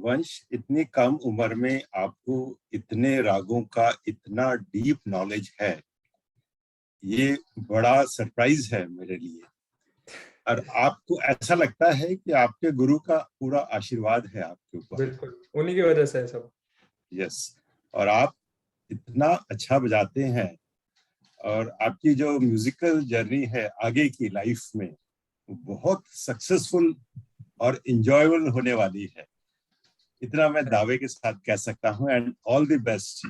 Speaker 5: वंश, इतनी कम उम्र में आपको इतने रागों का इतना डीप नॉलेज है, ये बड़ा सरप्राइज है मेरे लिए। और आपको ऐसा लगता है कि आपके गुरु का पूरा आशीर्वाद है आपके ऊपर।
Speaker 3: बिल्कुल, उन्हीं की वजह से है सब।
Speaker 5: यस, और आप इतना अच्छा बजाते हैं, और आपकी जो म्यूजिकल जर्नी है आगे की लाइफ में, बहुत सक्सेसफुल और इंजॉयबल होने वाली है। इतना मैं दावे के साथ कह सकता हूँ। And all the best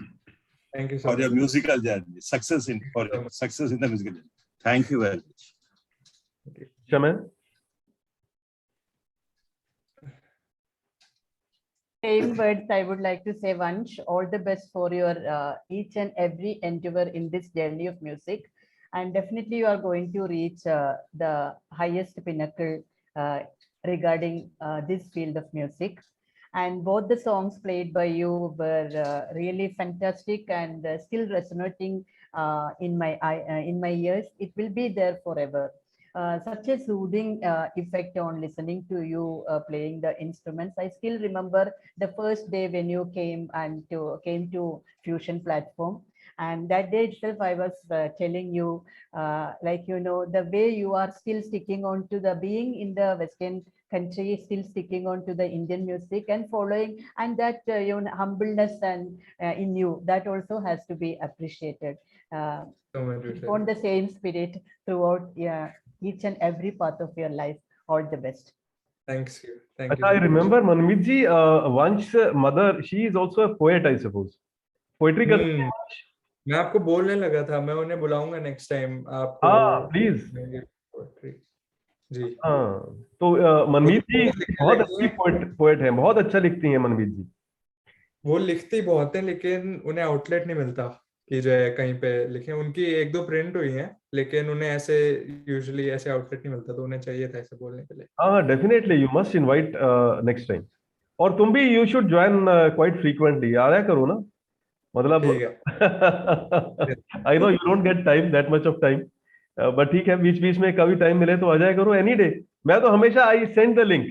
Speaker 5: for your musical journey, success in the musical journey. Thank you very much.
Speaker 2: Chaman?
Speaker 9: Same words I would like to say, Vansh. All the best for your each and every endeavor in this journey of music, and definitely you are going to reach the highest pinnacle regarding this field of music. And both the songs played by you were really fantastic and still resonating in my ears. It will be there forever. such a soothing effect on listening to you playing the instruments. I still remember the first day when you came to Fusion platform. And that day itself, I was telling you, like, you know, the way you are still sticking on to the being in the Western country, still sticking on to the Indian music and following, and that you know, humbleness and in you, that also has to be appreciated. Keep on the same spirit throughout each and every part of your life. All the best.
Speaker 3: Thanks you. Thank you.
Speaker 2: I remember Manmeet ji, Vansh's mother, she is also a poet, I suppose. Poetry करती है Vansh?
Speaker 3: मैं आपको बोलने लगा था, मैं उन्हें बुलाऊंगा next time आपको।
Speaker 2: प्लीज
Speaker 3: जी।
Speaker 2: हाँ, तो मनमीत जी बहुत अच्छी पोएट है, बहुत अच्छा लिखती हैं मनमीत जी।
Speaker 3: वो लिखती बहुत है, लेकिन उन्हें आउटलेट नहीं मिलता कि जो है कहीं पे लिखे। उनकी एक दो प्रिंट हुई हैं, लेकिन उन्हें ऐसे यूजुअली ऐसे आउटलेट नहीं मिलता, तो उन्हें चाहिए था ऐसे बोलने के लिए।
Speaker 2: हाँ, definitely you must invite next time. और तुम भी you should join quite frequently, आया करो ना, मतलब I know you don't get time, that much of time, but ठीक है, बीच बीच में कभी टाइम मिले तो आ जाया करो, एनी डे। मैं तो हमेशा I send the link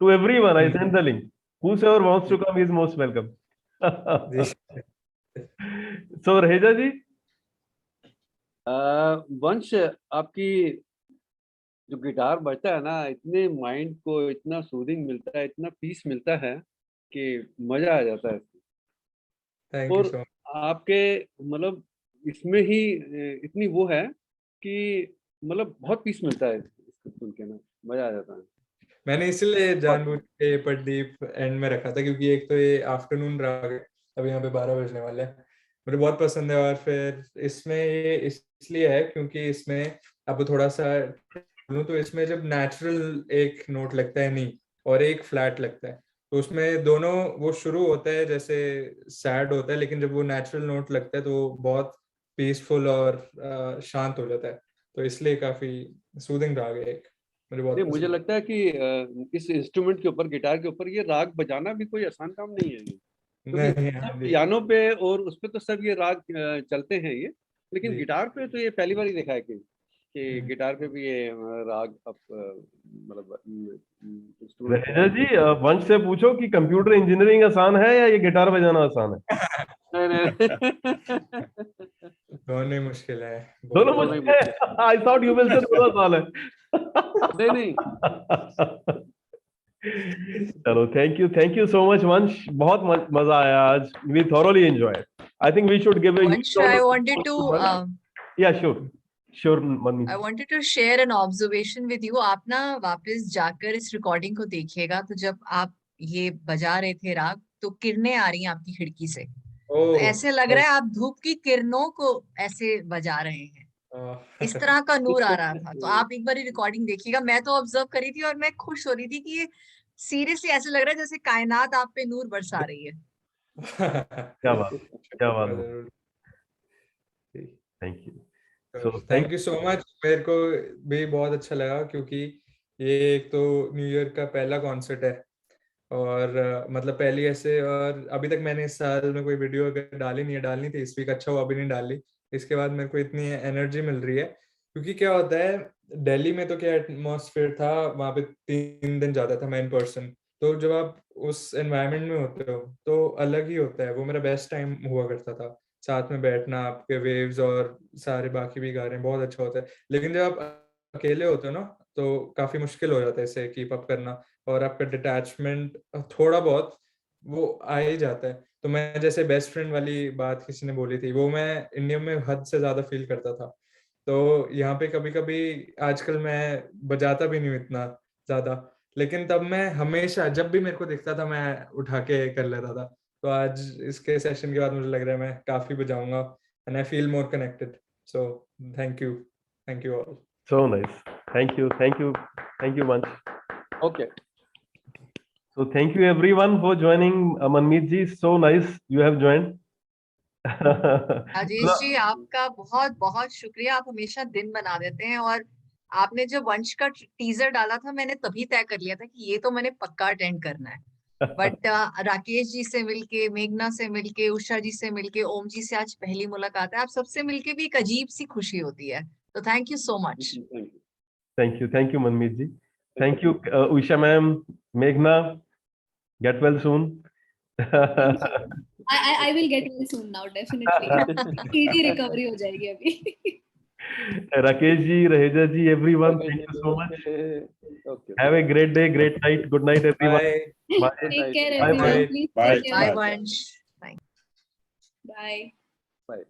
Speaker 2: to everyone, I send the link, whosoever wants to come is most welcome. So Raheja ji,
Speaker 6: Vansh, आपकी जो गिटार बजता है ना, इतने माइंड को इतना सूदिंग मिलता है, इतना पीस मिलता है कि मजा आ जाता है। और आपके मतलब इसमें ही इतनी वो है कि मतलब बहुत पीस मिलता है इसको सुन के ना, मजा आ जाता है।
Speaker 3: मैंने इसलिए जानबूझ के प्रदीप एंड में रखा था, क्योंकि एक तो ये आफ्टरनून राग है, अभी यहाँ पे 12 बजने वाले हैं, मुझे बहुत पसंद है। और फिर इसमें ये इसलिए है क्योंकि इसमें अब थोड़ा सा तो इसमें जब नेचुरल एक नोट लगता है नी और एक फ्लैट लगता है, तो उसमें दोनों वो शुरू होता है जैसे सैड होता है, लेकिन जब वो नेचुरल नोट लगता है तो बहुत पीसफुल और शांत हो जाता है, तो इसलिए काफी सूदिंग राग है एक,
Speaker 6: मुझे लगता है कि इस इंस्ट्रूमेंट के ऊपर, गिटार के ऊपर, ये राग बजाना भी कोई आसान काम नहीं है, क्योंकि पियानो पे और उस पे तो सब ये राग चलते हैं ये, लेकिन गिटार पे तो ये पहली बार ही देखा है कि गिटार पे भी ये राग अब मतलब।
Speaker 2: रहेजा जी, वंश से पूछो कि कंप्यूटर इंजीनियरिंग आसान है या ये गिटार बजाना आसान है?
Speaker 3: नहीं दोनों मुश्किल है,
Speaker 2: दोनों मुश्किल है। I thought you will say दोनों आसान है।
Speaker 6: नहीं
Speaker 2: चलो, थैंक यू सो मच वंश, बहुत मजा आया आज, we thoroughly enjoy. I think we should give
Speaker 7: I wanted to
Speaker 2: yeah, sure Mani,
Speaker 7: I wanted to share an observation with you. आप ना वापस जाकर इस रिकॉर्डिंग को देखिएगा, तो जब आप ये बजा रहे थे राग, तो किरणें आ रही हैं आपकी खिड़की से, तो ऐसे लग रहा है आप धूप की किरणों को ऐसे बजा रहे हैं, इस तरह का नूर आ रहा था। तो आप एक बार रिकॉर्डिंग देखिएगा। मैं तो ऑब्जर्व करी थी और मैं खुश हो रही थी कि ये सीरियसली ऐसे लग रहा है जैसे कायनात आप पे नूर बरसा रही है।
Speaker 2: क्या बात, thank you.
Speaker 3: Thank you so much, मेरे को भी बहुत अच्छा लगा, क्योंकि ये एक तो न्यू ईयर का पहला कॉन्सर्ट है, और मतलब पहली ऐसे, और अभी तक मैंने इस साल में कोई वीडियो अगर डालनी थी इस वीक, अच्छा हुआ अभी नहीं डाली। इसके बाद मेरे को इतनी एनर्जी मिल रही है, क्योंकि क्या होता है दिल्ली में तो क्या एटमॉस्फेयर था, वहां पे 3 दिन जाता था मैं इन पर्सन, तो जब आप उस एनवायरनमेंट में होते हो तो अलग ही होता है, वो मेरा बेस्ट टाइम हुआ करता था, साथ में बैठना, आपके वेव्स और सारे बाकी भी गा रहे हैं, बहुत अच्छा होता है। लेकिन जब आप अकेले होते हो ना, तो काफी मुश्किल हो जाता है इसे कीप अप करना, और आपका डिटैचमेंट थोड़ा बहुत वो आ ही जाता है। तो मैं जैसे बेस्ट फ्रेंड वाली बात किसी ने बोली थी, वो मैं इंडिया में हद से ज्यादा फील करता था, तो यहाँ पे कभी कभी आजकल मैं बजाता भी नहीं हूँ इतना ज्यादा, लेकिन तब मैं हमेशा जब भी मेरे को दिखता था मैं उठा के कर लेता था। तो आज इसके सेशन के बाद मुझे लग रहा है मैं काफी बजाऊंगा, and I feel more connected, so thank you all.
Speaker 2: So nice, thank you मंच।
Speaker 6: Okay,
Speaker 2: so thank you everyone for joining. Manmeet ji, so nice you have joined.
Speaker 7: Rajesh ji, आपका बहुत बहुत शुक्रिया, आप हमेशा दिन बना देते हैं। और आपने जब वंश का टीजर डाला था, मैंने तभी तय कर लिया था कि ये तो मैंने पक्का अटेंड करना है। बट राकेश जी से मिलके, मेघना से मिलके, उषा जी से मिलके, ओम जी से आज पहली मुलाकात है, आप सबसे मिलके भी एक अजीब सी खुशी होती है, तो thank you so much.
Speaker 2: Thank you, Manmeet ji. Thank you, Usha ma'am, Meghna. Get well soon.
Speaker 8: I will get well soon now, definitely. Speedy recovery हो जाएगी अभी.
Speaker 2: Rakesh ji, Raheja ji, everyone, thank you so much.
Speaker 6: Okay.
Speaker 2: Have a great day, great night. Good night, everyone.
Speaker 3: Bye.
Speaker 2: Bye.
Speaker 8: Take care,
Speaker 2: Bye.
Speaker 8: everyone.
Speaker 3: Bye.
Speaker 8: Please
Speaker 5: Bye.
Speaker 8: take care.
Speaker 7: Bye, Vansh.
Speaker 8: Bye.
Speaker 6: Bye.